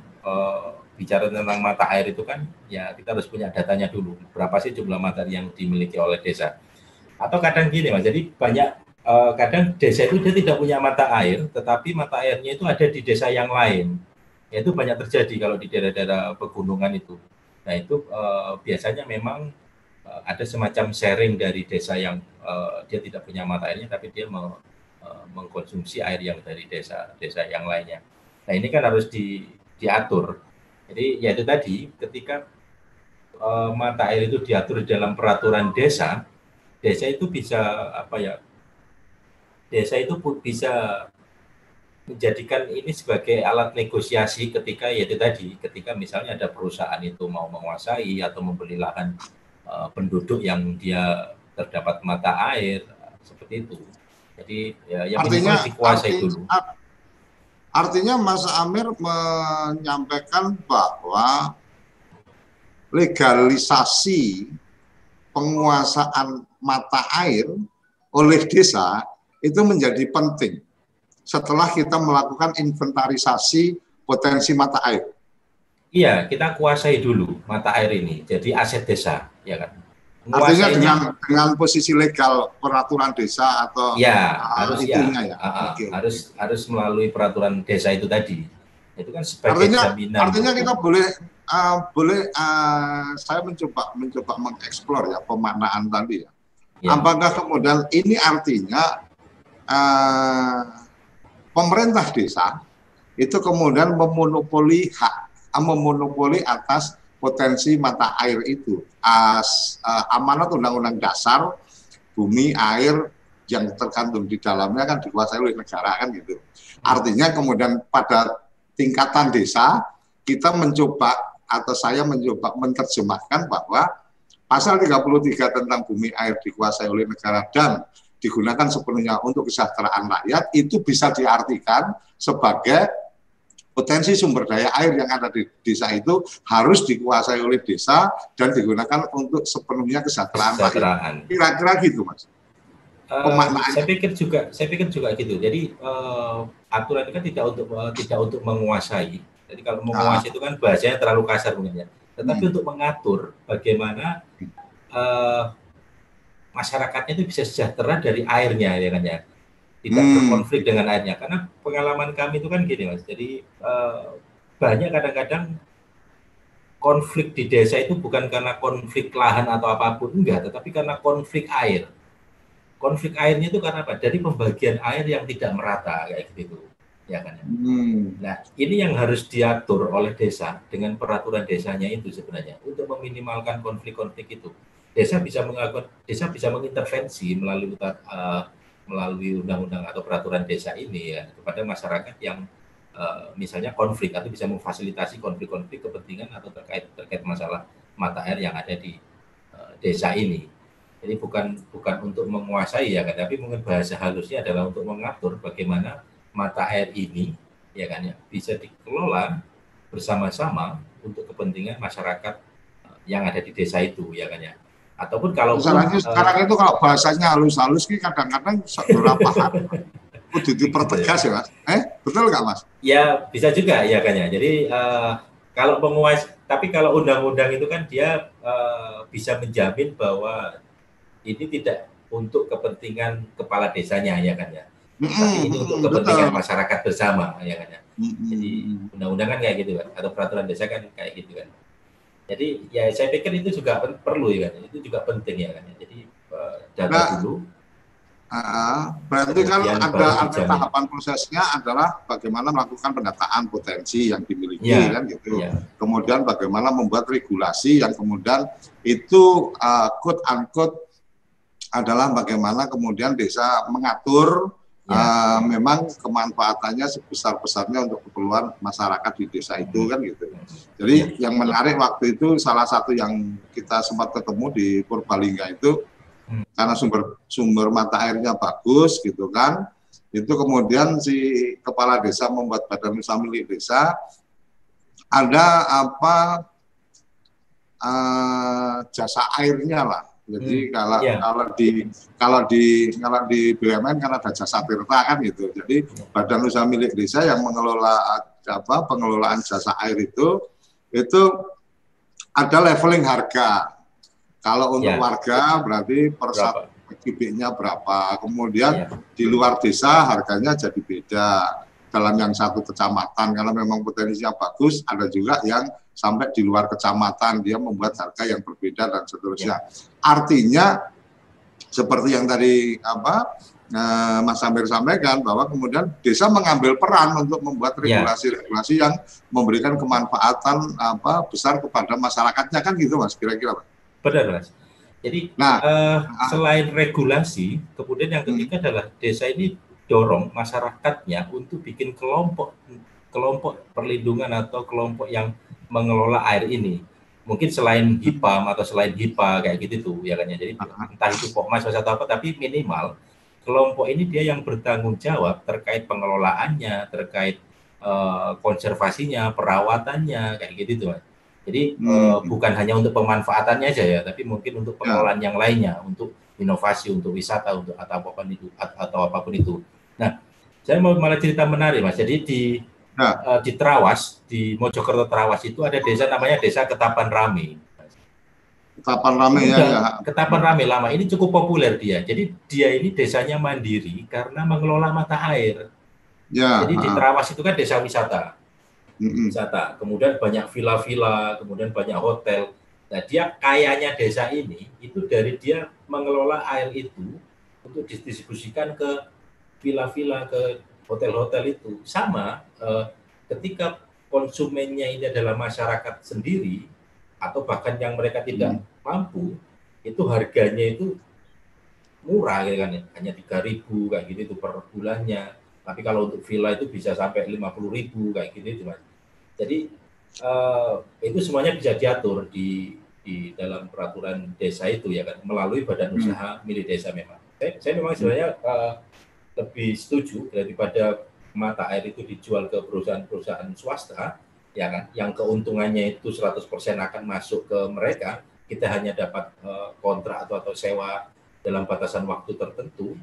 bicara tentang mata air itu kan ya kita harus punya datanya dulu. Berapa sih jumlah mata air yang dimiliki oleh desa? Atau kadang gini Mas, jadi banyak kadang desa itu dia tidak punya mata air, tetapi mata airnya itu ada di desa yang lain. Ya, itu banyak terjadi kalau di daerah-daerah pegunungan itu. Nah itu biasanya memang ada semacam sharing dari desa yang dia tidak punya mata airnya, tapi dia mengkonsumsi air yang dari desa yang lainnya. Nah ini kan harus diatur. Jadi ya itu tadi ketika mata air itu diatur dalam peraturan desa itu bisa desa itu bisa menjadikan ini sebagai alat negosiasi ketika ketika misalnya ada perusahaan itu mau menguasai atau membeli lahan penduduk yang dia terdapat mata air seperti itu. Jadi ya yang minimal dikuasai dulu. Artinya Mas Amir menyampaikan bahwa legalisasi penguasaan mata air oleh desa itu menjadi penting setelah kita melakukan inventarisasi potensi mata air. Iya, kita kuasai dulu mata air ini, jadi aset desa, ya kan? Artinya dengan posisi legal peraturan desa atau harus harus melalui peraturan desa itu tadi. Itu kan sebagai jaminan. Artinya kita boleh saya mencoba mengeksplor ya pemaknaan tadi ya. Apakah kemudian ini artinya pemerintah desa itu kemudian memonopoli atas potensi mata air itu. Amanat Undang-Undang Dasar bumi air yang terkandung di dalamnya kan dikuasai oleh negara kan gitu. Artinya kemudian pada tingkatan desa kita saya mencoba menerjemahkan bahwa pasal 33 tentang bumi air dikuasai oleh negara dan digunakan sepenuhnya untuk kesejahteraan rakyat itu bisa diartikan sebagai potensi sumber daya air yang ada di desa itu harus dikuasai oleh desa dan digunakan untuk sepenuhnya kesejahteraan rakyat. Kira-kira gitu Mas. Saya pikir juga gitu. Jadi aturan itu kan tidak untuk menguasai. Jadi kalau menguasai itu kan bahasanya terlalu kasar mungkin ya. Tetapi untuk mengatur bagaimana masyarakatnya itu bisa sejahtera dari airnya ya kan ya. Tidak berkonflik dengan airnya. Karena pengalaman kami itu kan gini Mas. Jadi banyak kadang-kadang konflik di desa itu bukan karena konflik lahan atau apapun enggak, tetapi karena konflik air. Konflik airnya itu karena apa? Dari pembagian air yang tidak merata kayak gitu. Ya kan. Nah, ini yang harus diatur oleh desa dengan peraturan desanya itu sebenarnya untuk meminimalkan konflik-konflik itu. Desa bisa mengintervensi melalui undang-undang atau peraturan desa ini ya kepada masyarakat yang misalnya konflik atau bisa memfasilitasi konflik-konflik kepentingan atau terkait masalah mata air yang ada di desa ini. Jadi bukan untuk menguasai ya kan, tapi mungkin bahasa halusnya adalah untuk mengatur bagaimana mata air ini ya kan ya bisa dikelola bersama-sama untuk kepentingan masyarakat yang ada di desa itu ya kan ya. Ataupun kalau sekarang itu kalau bahasanya halus-halus ini kadang-kadang saudara paham. Kudu dipertegas ya Mas. Betul nggak Mas? Ya bisa juga ya kan ya. Jadi kalau tapi kalau undang-undang itu kan dia bisa menjamin bahwa ini tidak untuk kepentingan kepala desanya ya kan ya. Tapi ini untuk kepentingan masyarakat bersama ya kan ya. Jadi undang-undang kan kayak gitu kan, atau peraturan desa kan kayak gitu kan. Jadi ya saya pikir itu juga perlu ya kan, itu juga penting ya kan. Jadi data dulu. Berarti kan ada tahapan prosesnya adalah bagaimana melakukan pendataan potensi yang dimiliki kan gitu. Kemudian bagaimana membuat regulasi yang kemudian itu quote unquote adalah bagaimana kemudian desa mengatur memang kemanfaatannya sebesar-besarnya untuk keperluan masyarakat di desa itu kan gitu. Jadi yang menarik waktu itu salah satu yang kita sempat ketemu di Purbalingga itu karena sumber mata airnya bagus gitu kan. Itu kemudian si kepala desa membuat badan usaha milik desa ada jasa airnya lah. Jadi kalau di BUMN kan ada jasa tirta kan gitu. Jadi badan usaha milik desa yang mengelola pengelolaan jasa air itu ada leveling harga. Kalau untuk warga berarti per satu kubiknya berapa. Kemudian di luar desa harganya jadi beda. Dalam yang satu kecamatan kalau memang potensinya bagus, ada juga yang sampai di luar kecamatan dia membuat harga yang berbeda dan seterusnya. Artinya seperti yang tadi Mas Amir sampaikan bahwa kemudian desa mengambil peran untuk membuat regulasi-regulasi yang memberikan kemanfaatan besar kepada masyarakatnya kan gitu Mas kira-kira Mas. Benar Mas. Jadi selain regulasi, kemudian yang ketiga adalah desa ini dorong masyarakatnya untuk bikin kelompok perlindungan atau kelompok yang mengelola air ini. Mungkin selain HIPAM atau selain HIPA kayak gitu tuh ya kan ya. Jadi entah itu Pokmas atau apa, tapi minimal kelompok ini dia yang bertanggung jawab terkait pengelolaannya, terkait konservasinya, perawatannya kayak gitu tuh Mas. Jadi bukan hanya untuk pemanfaatannya aja ya, tapi mungkin untuk pengelolaan yang lainnya, untuk inovasi, untuk wisata, untuk atau apapun itu. Nah, saya mau malah cerita menarik Mas. Jadi di Trawas, di Mojokerto Trawas itu ada desa namanya Desa Ketapan Rame. Ketapan Rame ya. Ketapan Rame lama ini cukup populer dia. Jadi dia ini desanya mandiri karena mengelola mata air. Jadi di Trawas itu kan desa wisata. Wisata. Kemudian banyak villa-villa, kemudian banyak hotel. Nah, dia kayanya desa ini itu dari dia mengelola air itu untuk didistribusikan ke villa-villa, ke hotel-hotel itu. Sama ketika konsumennya ini adalah masyarakat sendiri atau bahkan yang mereka tidak mampu, itu harganya itu murah gitu kan, hanya 3.000 kayak gitu itu per bulannya. Tapi kalau untuk villa itu bisa sampai 50.000 kayak gitu itu Mas. Jadi itu semuanya bisa diatur di dalam peraturan desa itu ya kan, melalui badan usaha milik desa memang. Saya memang sebenarnya lebih setuju daripada mata air itu dijual ke perusahaan-perusahaan swasta ya kan, yang keuntungannya itu 100% akan masuk ke mereka, kita hanya dapat kontrak atau sewa dalam batasan waktu tertentu.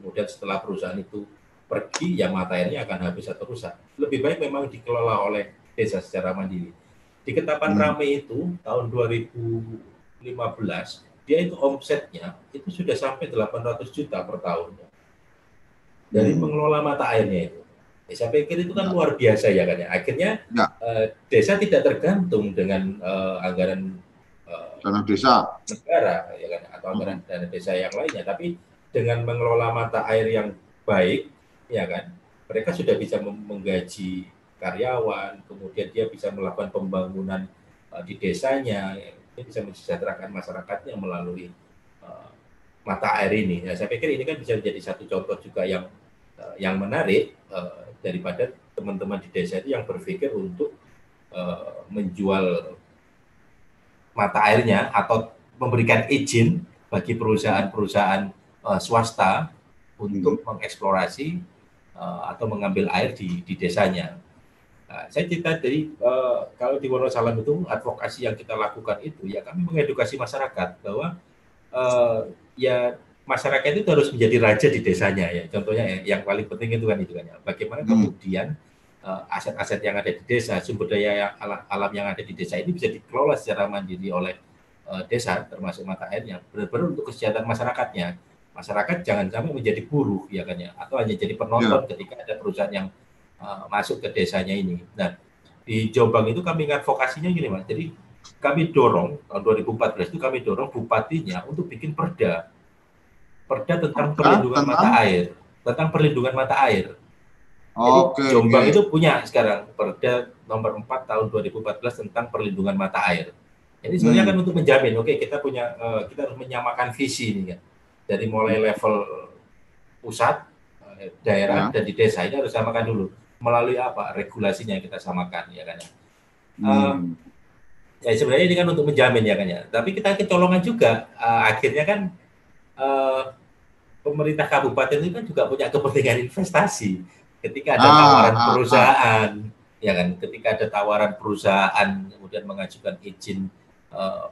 Kemudian setelah perusahaan itu pergi, ya mata airnya akan habis atau rusak. Lebih baik memang dikelola oleh desa secara mandiri. Di Ketapan Rame itu tahun 2015 dia itu omsetnya itu sudah sampai 800 juta per tahunnya dari mengelola mata airnya itu. Saya pikir itu kan luar biasa ya kan ya. Akhirnya desa tidak tergantung dengan anggaran dana desa negara ya kan, atau anggaran dana desa yang lainnya, tapi dengan mengelola mata air yang baik ya kan, mereka sudah bisa menggaji karyawan, kemudian dia bisa melakukan pembangunan di desanya, dia bisa mensejahterakan masyarakatnya melalui mata air ini. Nah, saya pikir ini kan bisa menjadi satu contoh juga yang menarik daripada teman-teman di desa itu yang berpikir untuk menjual mata airnya atau memberikan izin bagi perusahaan-perusahaan swasta untuk mengeksplorasi atau mengambil air di desanya. Nah, saya cerita dari kalau di Wonosalam itu advokasi yang kita lakukan itu ya kami mengedukasi masyarakat bahwa ya masyarakat itu harus menjadi raja di desanya ya. Contohnya yang paling penting itu kan ya. Bagaimana kemudian aset-aset yang ada di desa, sumber daya alam yang ada di desa ini bisa dikelola secara mandiri oleh desa, termasuk mata airnya, benar-benar untuk kesejahteraan masyarakatnya. Masyarakat jangan sampai menjadi buruh ya kan ya, atau hanya jadi penonton ketika ada perusahaan yang masuk ke desanya ini. Nah, di Jombang itu kami advokasinya gini Mas. Jadi kami dorong tahun 2014 itu kami dorong bupatinya untuk bikin perda tentang perlindungan mata air, tentang perlindungan mata air. Jadi Jombang itu punya sekarang perda nomor 4 tahun 2014 tentang perlindungan mata air. Jadi sebenarnya kan untuk menjamin, kita harus menyamakan visi ini kan. Dari mulai level pusat, daerah dan di desa ini harus samakan dulu. Melalui apa? Regulasinya yang kita samakan ya kan ya. Ya sebenarnya ini kan untuk menjamin ya kan ya. Tapi kita kecolongan juga akhirnya kan pemerintah kabupaten itu kan juga punya kepentingan investasi. Ketika ada tawaran perusahaan, ya kan, ketika ada tawaran perusahaan kemudian mengajukan izin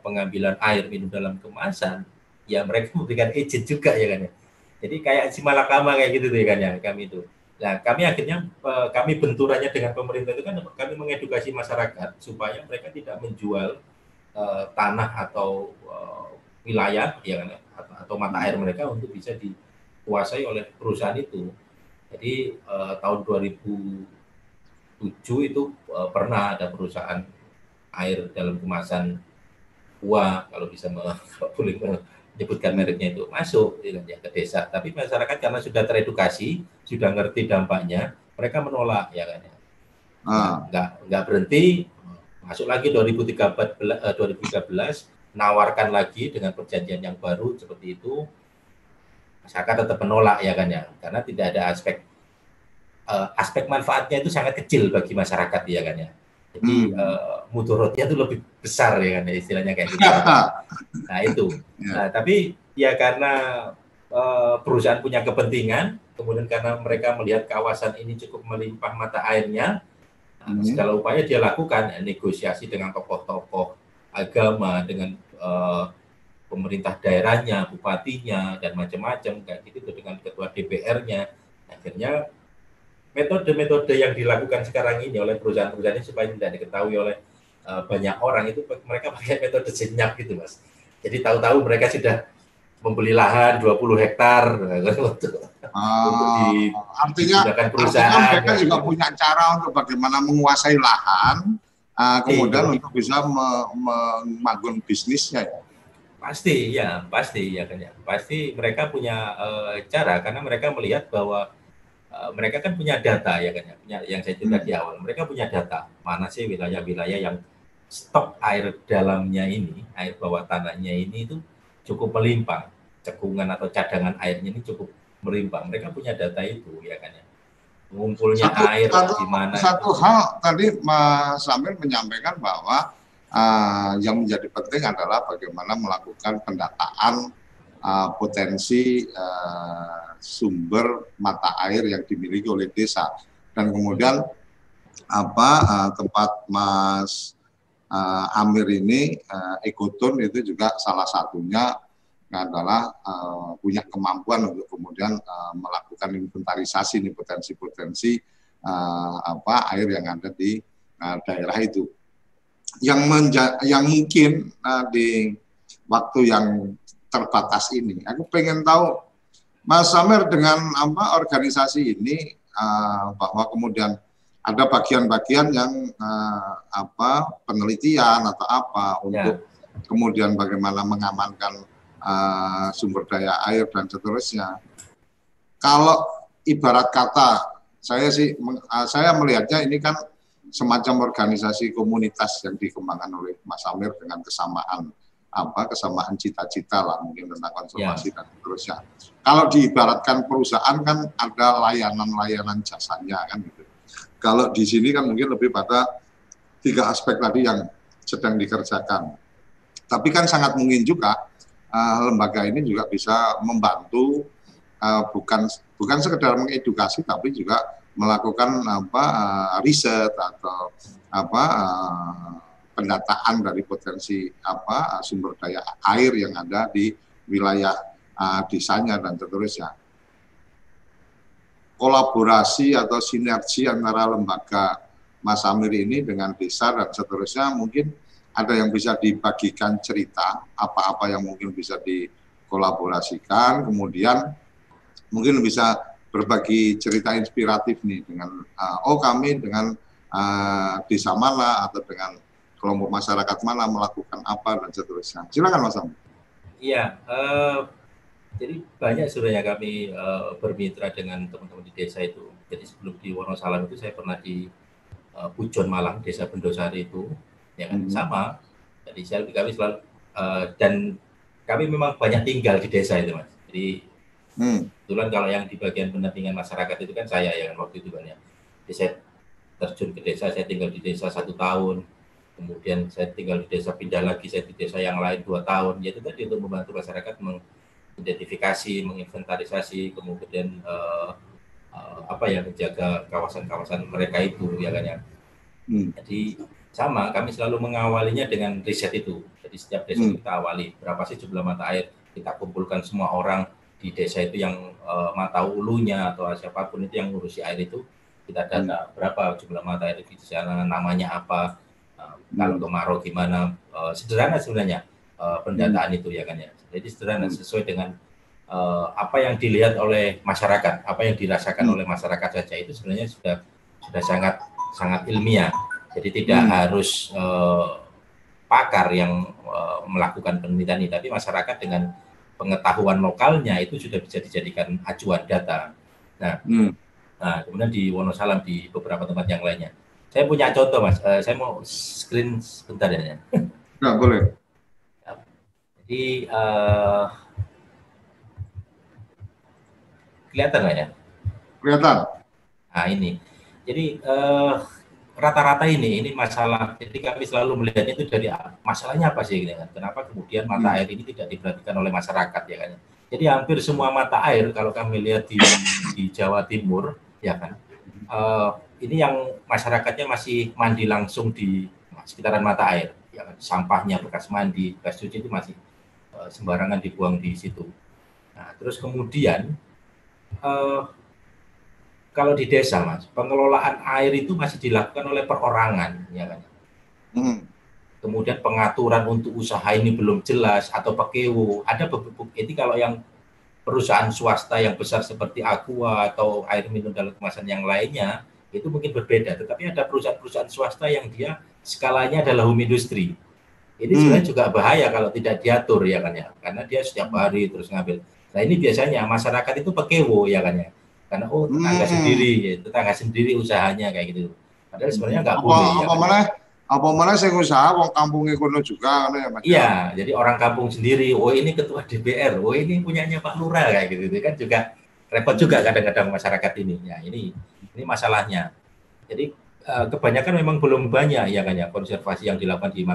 pengambilan air minum dalam kemasan, ya mereka memberikan izin juga ya kan ya. Jadi kayak si Malakama kayak gitu ya kan ya kami itu. Nah kami akhirnya kami benturannya dengan pemerintah itu kan kami mengedukasi masyarakat supaya mereka tidak menjual tanah atau wilayah ya kan ya, atau mata air mereka untuk bisa dikuasai oleh perusahaan itu. Jadi tahun 2007 itu pernah ada perusahaan air dalam kemasan UA, kalau bisa boleh menyebutkan mereknya itu, masuk ya, ke desa. Tapi masyarakat karena sudah teredukasi, sudah ngerti dampaknya, mereka menolak ya kan. Nggak berhenti, masuk lagi 2013, nawarkan lagi dengan perjanjian yang baru seperti itu. Masyarakat tetap menolak ya kan ya, karena tidak ada aspek manfaatnya itu sangat kecil bagi masyarakat ya kan ya. Jadi mudorotnya itu lebih besar ya kan ya, istilahnya kayak gitu. Nah itu. Nah, tapi ya karena perusahaan punya kepentingan, kemudian karena mereka melihat kawasan ini cukup melimpah mata airnya, segala upaya dia lakukan, negosiasi dengan tokoh-tokoh agama, dengan pemerintah daerahnya, bupatinya, dan macam-macam kayak gitu, dengan ketua DPR-nya. Akhirnya metode-metode yang dilakukan sekarang ini oleh perusahaan-perusahaan ini supaya tidak diketahui oleh banyak orang itu mereka pakai metode senyap gitu Mas. Jadi tahu-tahu mereka sudah membeli lahan 20 hektar untuk artinya perusahaan. Mereka juga punya cara untuk bagaimana menguasai lahan, kemudian untuk bisa membangun bisnisnya ya. Pasti ya kan ya. Pasti mereka punya cara karena mereka melihat bahwa mereka kan punya data ya kan ya, yang saya cerita di awal. Mereka punya data mana sih wilayah-wilayah yang stok air dalamnya ini, air bawah tanahnya ini itu cukup melimpah, cekungan atau cadangan airnya ini cukup melimpah. Mereka punya data itu ya kan ya. Mengumpulnya air di mana. Satu hal tadi Mas Samir menyampaikan bahwa yang menjadi penting adalah bagaimana melakukan pendataan potensi sumber mata air yang dimiliki oleh desa, dan kemudian tempat Mas Amir ini Ekoton itu juga salah satunya adalah punya kemampuan untuk kemudian melakukan inventarisasi nih potensi-potensi air yang ada di daerah itu, yang mungkin di waktu yang terbatas ini. Aku pengen tahu Mas Samir dengan organisasi ini bahwa kemudian ada bagian-bagian yang penelitian atau untuk kemudian bagaimana mengamankan sumber daya air dan seterusnya. Kalau ibarat kata saya melihatnya ini kan semacam organisasi komunitas yang dikembangkan oleh Mas Samir dengan kesamaan cita-cita lah mungkin tentang konservasi dan seterusnya. Kalau diibaratkan perusahaan kan ada layanan-layanan jasanya kan gitu. Kalau di sini kan mungkin lebih pada 3 aspek tadi yang sedang dikerjakan. Tapi kan sangat mungkin juga lembaga ini juga bisa membantu bukan sekedar mengedukasi tapi juga melakukan riset atau pendataan dari potensi sumber daya air yang ada di wilayah desanya dan seterusnya. Kolaborasi atau sinergi antara lembaga Mas Amir ini dengan desa dan seterusnya, mungkin ada yang bisa dibagikan cerita apa-apa yang mungkin bisa dikolaborasikan, kemudian mungkin bisa berbagi cerita inspiratif nih dengan kami dengan desa mana atau dengan kelompok masyarakat mana melakukan apa dan seterusnya. Silakan Mas Amir. Iya, jadi banyak sebenarnya kami bermitra dengan teman-teman di desa itu. Jadi sebelum di Wonosalam itu saya pernah di Pujon Malang, Desa Bendosari itu, ya kan sama. Jadi kami selalu dan kami memang banyak tinggal di desa itu, Mas. Jadi kebetulan kalau yang di bagian pendampingan masyarakat itu kan saya ya kan waktu itu kan ya. Jadi saya terjun ke desa, saya tinggal di desa 1 tahun. Kemudian saya tinggal di desa, pindah lagi saya di desa yang lain 2 tahun. Yaitu tadi untuk membantu masyarakat mengidentifikasi, menginventarisasi, kemudian menjaga kawasan-kawasan mereka itu ya kan ya. Jadi sama, kami selalu mengawalinya dengan riset itu. Jadi setiap desa kita awali berapa sih jumlah mata air, kita kumpulkan semua orang di desa itu yang mata hulunya atau siapapun itu yang ngurusi air itu, kita data berapa jumlah mata air di sana, namanya apa, kalau kemarau gimana, sederhana sebenarnya pendataan itu ya kan ya. Jadi sederhana sesuai dengan apa yang dilihat oleh masyarakat, apa yang dirasakan oleh masyarakat saja itu sebenarnya sudah sangat ilmiah. Jadi tidak harus pakar yang melakukan penelitian ini, tapi masyarakat dengan pengetahuan lokalnya itu sudah bisa dijadikan acuan data. Nah, kemudian di Wonosalam, di beberapa tempat yang lainnya. Saya punya contoh, Mas. Saya mau screen sebentar ya. Nggak boleh. Jadi kelihatan nggak ya? Kelihatan. Nah ini, jadi rata-rata ini masalah. Jadi kami selalu melihatnya itu dari masalahnya apa sih, gitu kan? Kenapa kemudian mata air ini tidak diperhatikan oleh masyarakat ya kan? Jadi hampir semua mata air kalau kami lihat di Jawa Timur ya kan, ini yang masyarakatnya masih mandi langsung di sekitaran mata air, ya kan? Sampahnya bekas mandi, bekas cuci itu masih sembarangan dibuang di situ. Nah terus kemudian kalau di desa, Mas, pengelolaan air itu masih dilakukan oleh perorangan, ya kan? Kemudian pengaturan untuk usaha ini belum jelas atau PKW. Ada beberapa, ini kalau yang perusahaan swasta yang besar seperti Aqua atau air minum dalam kemasan yang lainnya, itu mungkin berbeda. Tetapi ada perusahaan-perusahaan swasta yang dia skalanya adalah home industry. Ini sebenarnya juga bahaya kalau tidak diatur, ya kan ya? Karena dia setiap hari terus ngambil. Nah ini biasanya masyarakat itu PKW, ya kan ya? Karena tetangga sendiri usahanya kayak gitu. Padahal sebenarnya nggak boleh. Apa mana saya usaha wong kampungnya kono juga ya Mas. Iya, jadi orang kampung sendiri, ini ketua DPR, ini punyanya Pak Lurah kayak gitu kan juga repot juga kadang-kadang masyarakat ini. Ya, ini masalahnya. Jadi kebanyakan memang belum banyak ya kan ya konservasi yang dilakukan di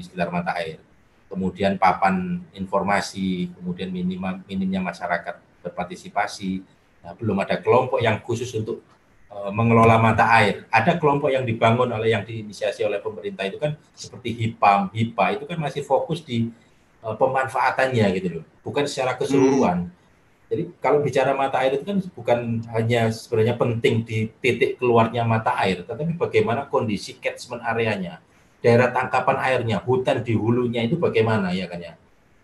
sekitar mata air. Kemudian papan informasi, kemudian minimnya masyarakat berpartisipasi. Nah, belum ada kelompok yang khusus untuk mengelola mata air. Ada kelompok yang dibangun yang diinisiasi oleh pemerintah itu kan seperti HIPA itu kan masih fokus di pemanfaatannya gitu loh, bukan secara keseluruhan. Jadi kalau bicara mata air itu kan bukan hanya sebenarnya penting di titik keluarnya mata air, tetapi bagaimana kondisi catchment areanya, daerah tangkapan airnya, hutan di hulunya itu bagaimana ya kan ya.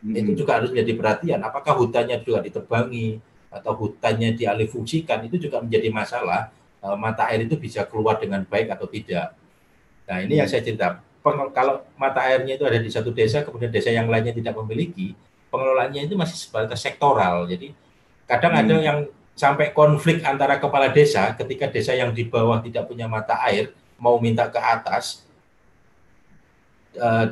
Itu juga harus menjadi perhatian. Apakah hutannya juga ditebangi atau hutannya dialihfungsikan, itu juga menjadi masalah. Mata air itu bisa keluar dengan baik atau tidak. Nah ini yang saya cerita. Kalau mata airnya itu ada di satu desa, kemudian desa yang lainnya tidak memiliki, pengelolaannya itu masih sebatas sektoral. Jadi kadang ada yang sampai konflik antara kepala desa ketika desa yang di bawah tidak punya mata air mau minta ke atas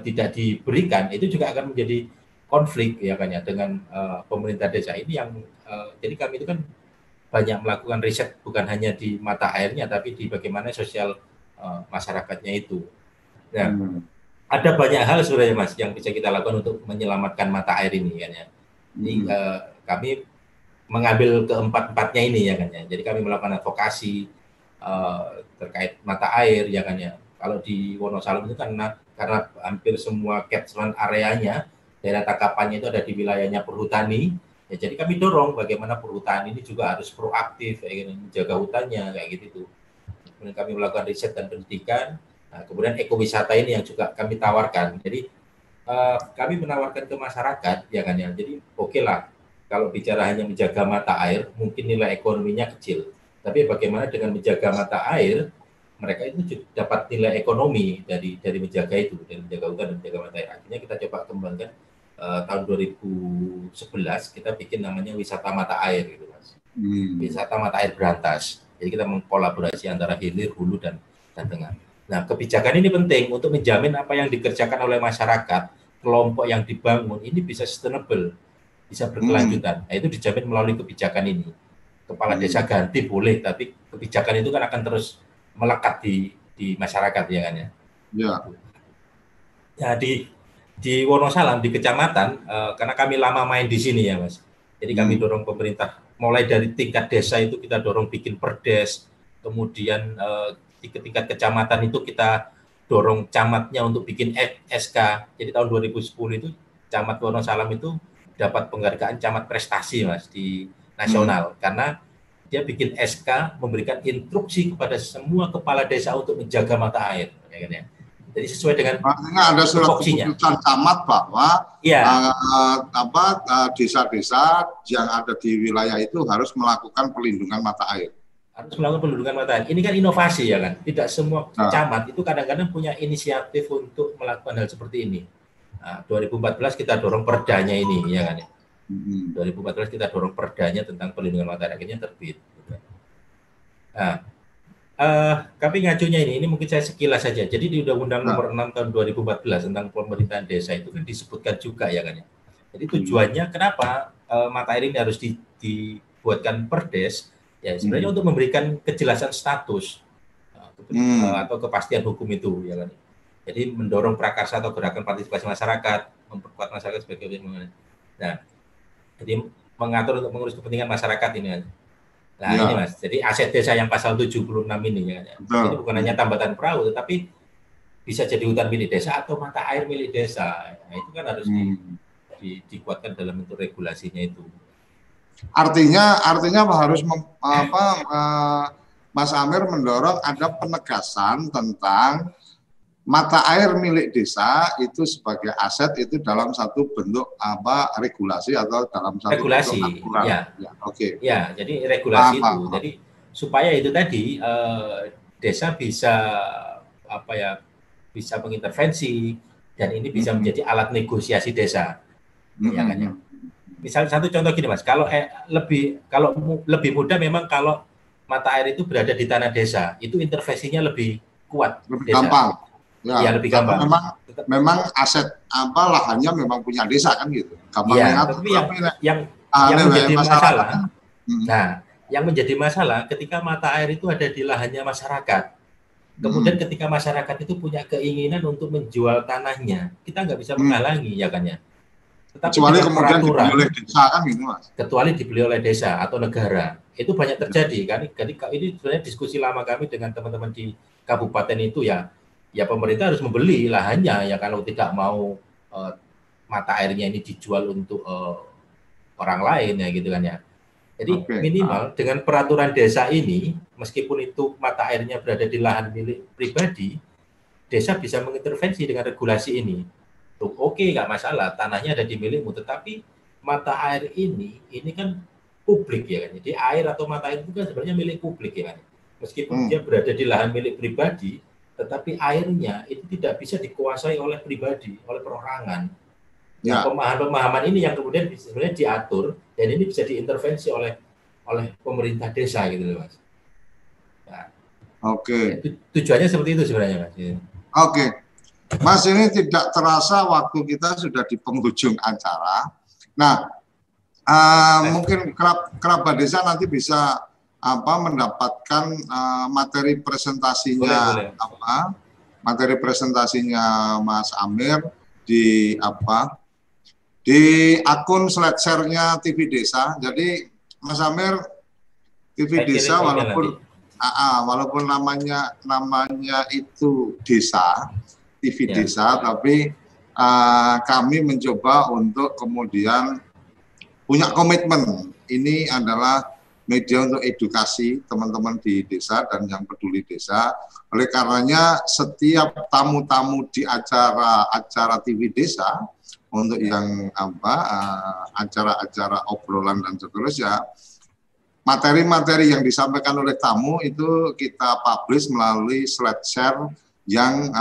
tidak diberikan, itu juga akan menjadi konflik ya kan ya dengan pemerintah desa ini yang jadi kami itu kan banyak melakukan riset bukan hanya di mata airnya tapi di bagaimana sosial masyarakatnya itu. Nah, Ada banyak hal sebenarnya Mas yang bisa kita lakukan untuk menyelamatkan mata air ini kan ya. Jadi kami mengambil keempat-empatnya ini ya kan ya. Jadi kami melakukan advokasi terkait mata air ya kan ya. Kalau di Wonosalam itu karena hampir semua catchment areanya, daerah tangkapannya itu ada di wilayahnya perhutani. Ya, jadi kami dorong bagaimana perhutani ini juga harus proaktif kayak gini, menjaga hutannya kayak gitu. Kemudian kami melakukan riset dan pendidikan. Nah, kemudian ekowisata ini yang juga kami tawarkan. Jadi kami menawarkan ke masyarakat ya kan ya. Jadi oke lah kalau bicara hanya menjaga mata air, mungkin nilai ekonominya kecil. Tapi bagaimana dengan menjaga mata air, mereka itu dapat nilai ekonomi dari menjaga itu, dari menjaga hutan dan menjaga mata air. Akhirnya kita coba kembangkan tahun 2011 kita bikin namanya wisata mata air gitu Mas. Wisata mata air berantas. Jadi kita mengkolaborasi antara hilir, hulu dan tengah. Nah, kebijakan ini penting untuk menjamin apa yang dikerjakan oleh masyarakat, kelompok yang dibangun ini bisa sustainable, bisa berkelanjutan. Nah, itu dijamin melalui kebijakan ini. Kepala desa ganti boleh, tapi kebijakan itu kan akan terus melekat di masyarakat ya kan ya. Ya. Ya di Wonosalam di kecamatan, karena kami lama main di sini ya Mas. Jadi kami dorong pemerintah mulai dari tingkat desa itu kita dorong bikin perdes, kemudian di tingkat kecamatan itu kita dorong camatnya untuk bikin SK. Jadi tahun 2010 itu camat Wonosalam itu dapat penghargaan camat prestasi Mas di nasional karena dia bikin SK memberikan instruksi kepada semua kepala desa untuk menjaga mata air ya kan ya. Jadi sesuai dengan ada surat keputusan camat bahwa desa-desa yang ada di wilayah itu harus melakukan pelindungan mata air. Harus melakukan pelindungan mata air. Ini kan inovasi ya kan. Tidak semua camat itu kadang-kadang punya inisiatif untuk melakukan hal seperti ini. Nah, 2014 kita dorong perdanya ini ya kan ya. 2014 kita dorong perdanya tentang pelindungan mata air, akhirnya terbit. Nah, kami ngajunya ini mungkin saya sekilas saja. Jadi di Undang-Undang Nomor 6 tahun 2014 tentang pemerintahan desa itu kan disebutkan juga ya kan ya. Jadi tujuannya kenapa mata air ini harus dibuatkan perdes? Ya sebenarnya untuk memberikan kejelasan status atau kepastian hukum itu ya kan. Jadi mendorong prakarsa atau gerakan partisipasi masyarakat, memperkuat masyarakat sebagai objek. Nah, jadi mengatur untuk mengurus kepentingan masyarakat ini kan. Nah ini Mas, jadi aset desa yang pasal 76 ini ya. Jadi bukan hanya tambatan perahu, tetapi bisa jadi hutan milik desa atau mata air milik desa. Nah, itu kan harus dikuatkan dalam bentuk regulasinya itu. Artinya harus Mas Amir mendorong ada penegasan tentang mata air milik desa itu sebagai aset itu dalam satu bentuk regulasi atau dalam satu regulasi bentuk aturan. Ya. Oke. Ya, jadi regulasi itu. Jadi supaya itu tadi desa bisa bisa mengintervensi dan ini bisa menjadi alat negosiasi desa. Ya kan ya. Misalnya satu contoh gini Mas, kalau lebih mudah memang kalau mata air itu berada di tanah desa, itu intervensinya lebih kuat. Lebih desa. gampang. Ya, lebih gampang. Memang aset lahannya memang punya desa kan gitu. Gampang tapi yang menjadi masalah. Nah, yang menjadi masalah ketika mata air itu ada di lahannya masyarakat. Kemudian ketika masyarakat itu punya keinginan untuk menjual tanahnya, kita nggak bisa menghalangi ya kan ya. Tetapi kecuali kemudian dibeli oleh desa kan gitu Mas. Kecuali dibeli oleh desa atau negara. Itu banyak terjadi kan. Jadi ini sebenarnya diskusi lama kami dengan teman-teman di kabupaten itu ya pemerintah harus membeli lahannya ya kalau tidak mau mata airnya ini dijual untuk orang lain ya gitu kan ya. Jadi minimal dengan peraturan desa ini meskipun itu mata airnya berada di lahan milik pribadi, desa bisa mengintervensi dengan regulasi ini. Oke, nggak masalah, tanahnya ada di milikmu, tetapi mata air ini kan publik ya kan. Jadi air atau mata air itu kan sebenarnya milik publik ya kan. Meskipun dia berada di lahan milik pribadi, tetapi airnya itu tidak bisa dikuasai oleh pribadi, oleh perorangan. Ya. Pemahaman ini yang kemudian sebenarnya diatur dan ini bisa diintervensi oleh pemerintah desa gitu loh Mas. Nah, tujuannya seperti itu sebenarnya Mas. Oke. Mas, ini tidak terasa waktu kita sudah di penghujung acara. Nah, mungkin kerabat desa nanti bisa mendapatkan materi presentasinya boleh. materi presentasinya Mas Amir di akun slideshare-nya TV Desa. Jadi Mas Amir, TV Desa walaupun namanya itu desa, TV Desa, tapi kami mencoba untuk kemudian punya komitmen. Ini adalah media untuk edukasi teman-teman di desa dan yang peduli desa. Oleh karenanya setiap tamu-tamu di acara TV Desa untuk yang acara-acara obrolan dan seterusnya, materi-materi yang disampaikan oleh tamu itu kita publish melalui slideshare yang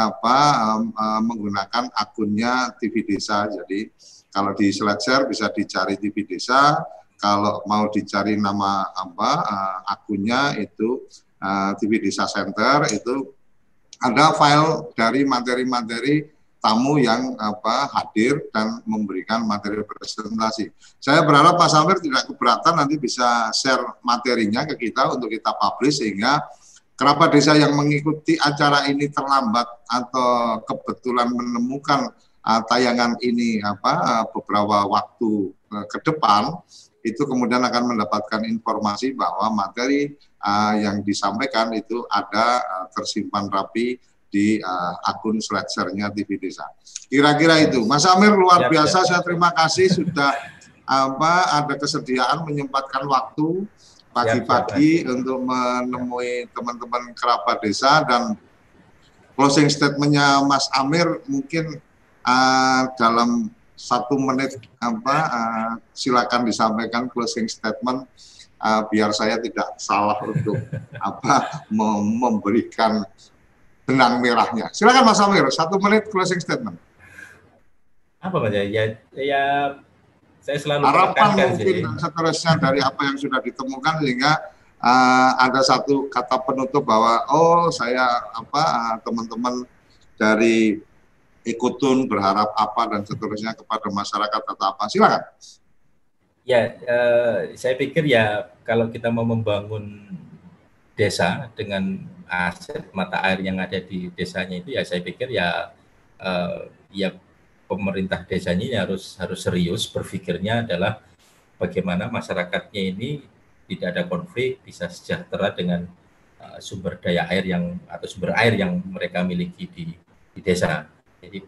menggunakan akunnya TV Desa. Jadi kalau di slideshare bisa dicari TV Desa, kalau mau dicari nama akunnya itu TV Desa Center, itu ada file dari materi-materi tamu yang hadir dan memberikan materi presentasi. Saya berharap Mas Amir tidak keberatan, nanti bisa share materinya ke kita untuk kita publish, sehingga kerabat desa yang mengikuti acara ini terlambat atau kebetulan menemukan tayangan ini beberapa waktu ke depan, itu kemudian akan mendapatkan informasi bahwa materi yang disampaikan itu ada tersimpan rapi di akun slideshare-nya TV Desa. Kira-kira itu. Mas Amir luar biasa, saya terima kasih sudah ada kesediaan menyempatkan waktu pagi-pagi untuk menemui teman-teman kerabat desa, dan closing statement-nya Mas Amir mungkin dalam 1 menit silakan disampaikan closing statement biar saya tidak salah untuk memberikan benang merahnya. Silakan Mas Amir, 1 menit closing statement. Apa Mas ya saya selalu harapan mungkin seterusnya dari apa yang sudah ditemukan, sehingga ada satu kata penutup bahwa saya teman-teman dari Ikutun berharap apa dan seterusnya kepada masyarakat atau apa. Silakan. Ya, saya pikir ya kalau kita mau membangun desa dengan aset mata air yang ada di desanya itu, ya saya pikir ya pemerintah desanya ini harus serius berpikirnya adalah bagaimana masyarakatnya ini tidak ada konflik, bisa sejahtera dengan sumber daya air atau sumber air yang mereka miliki di desa. Jadi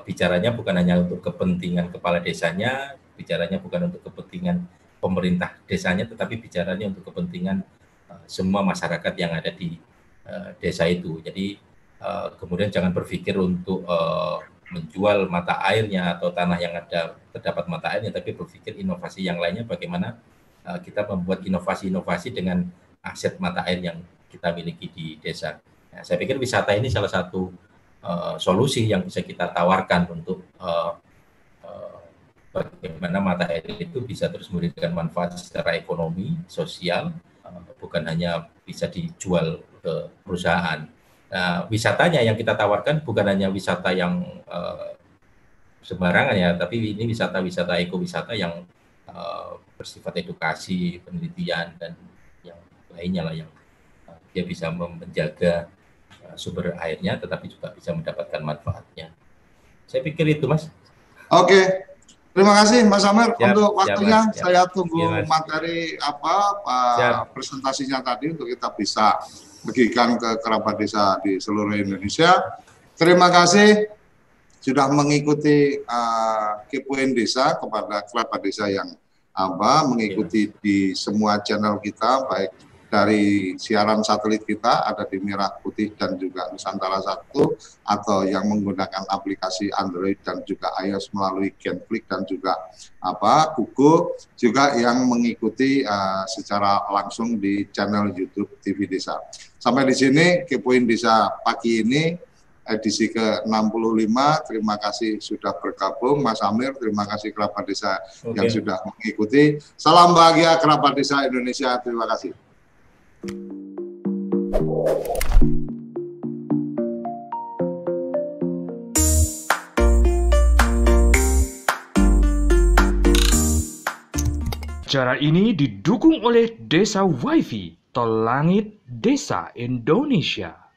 bicaranya bukan hanya untuk kepentingan kepala desanya, bicaranya bukan untuk kepentingan pemerintah desanya, tetapi bicaranya untuk kepentingan semua masyarakat yang ada di desa itu. Jadi kemudian jangan berpikir untuk menjual mata airnya atau tanah yang terdapat mata airnya, tapi berpikir inovasi yang lainnya, bagaimana kita membuat inovasi-inovasi dengan aset mata air yang kita miliki di desa. Nah, saya pikir wisata ini salah satu solusi yang bisa kita tawarkan untuk bagaimana mata air itu bisa terus memberikan manfaat secara ekonomi, sosial, bukan hanya bisa dijual ke perusahaan. Nah, wisatanya yang kita tawarkan bukan hanya wisata yang sembarangan ya, tapi ini wisata ekowisata yang bersifat edukasi, penelitian, dan yang lainnya lah, yang dia bisa menjaga sumber airnya, tetapi juga bisa mendapatkan manfaatnya. Saya pikir itu, Mas. Oke, terima kasih Mas Amir untuk waktunya. Mas, saya tunggu materi presentasinya tadi untuk kita bisa bagikan ke kerabat desa di seluruh Indonesia. Terima kasih sudah mengikuti Kepoin Desa, kepada kerabat desa yang mengikuti di semua channel kita, baik dari siaran satelit kita ada di Merah Putih dan juga Nusantara 1, atau yang menggunakan aplikasi Android dan juga iOS melalui Genflix dan juga Google, juga yang mengikuti secara langsung di channel YouTube TV Desa. Sampai di sini Kepoin Desa pagi ini edisi ke-65. Terima kasih sudah bergabung Mas Amir, terima kasih kerabat desa yang sudah mengikuti. Salam bahagia kerabat desa Indonesia. Terima kasih. Acara ini didukung oleh Desa WiFi, Tol Langit Desa Indonesia.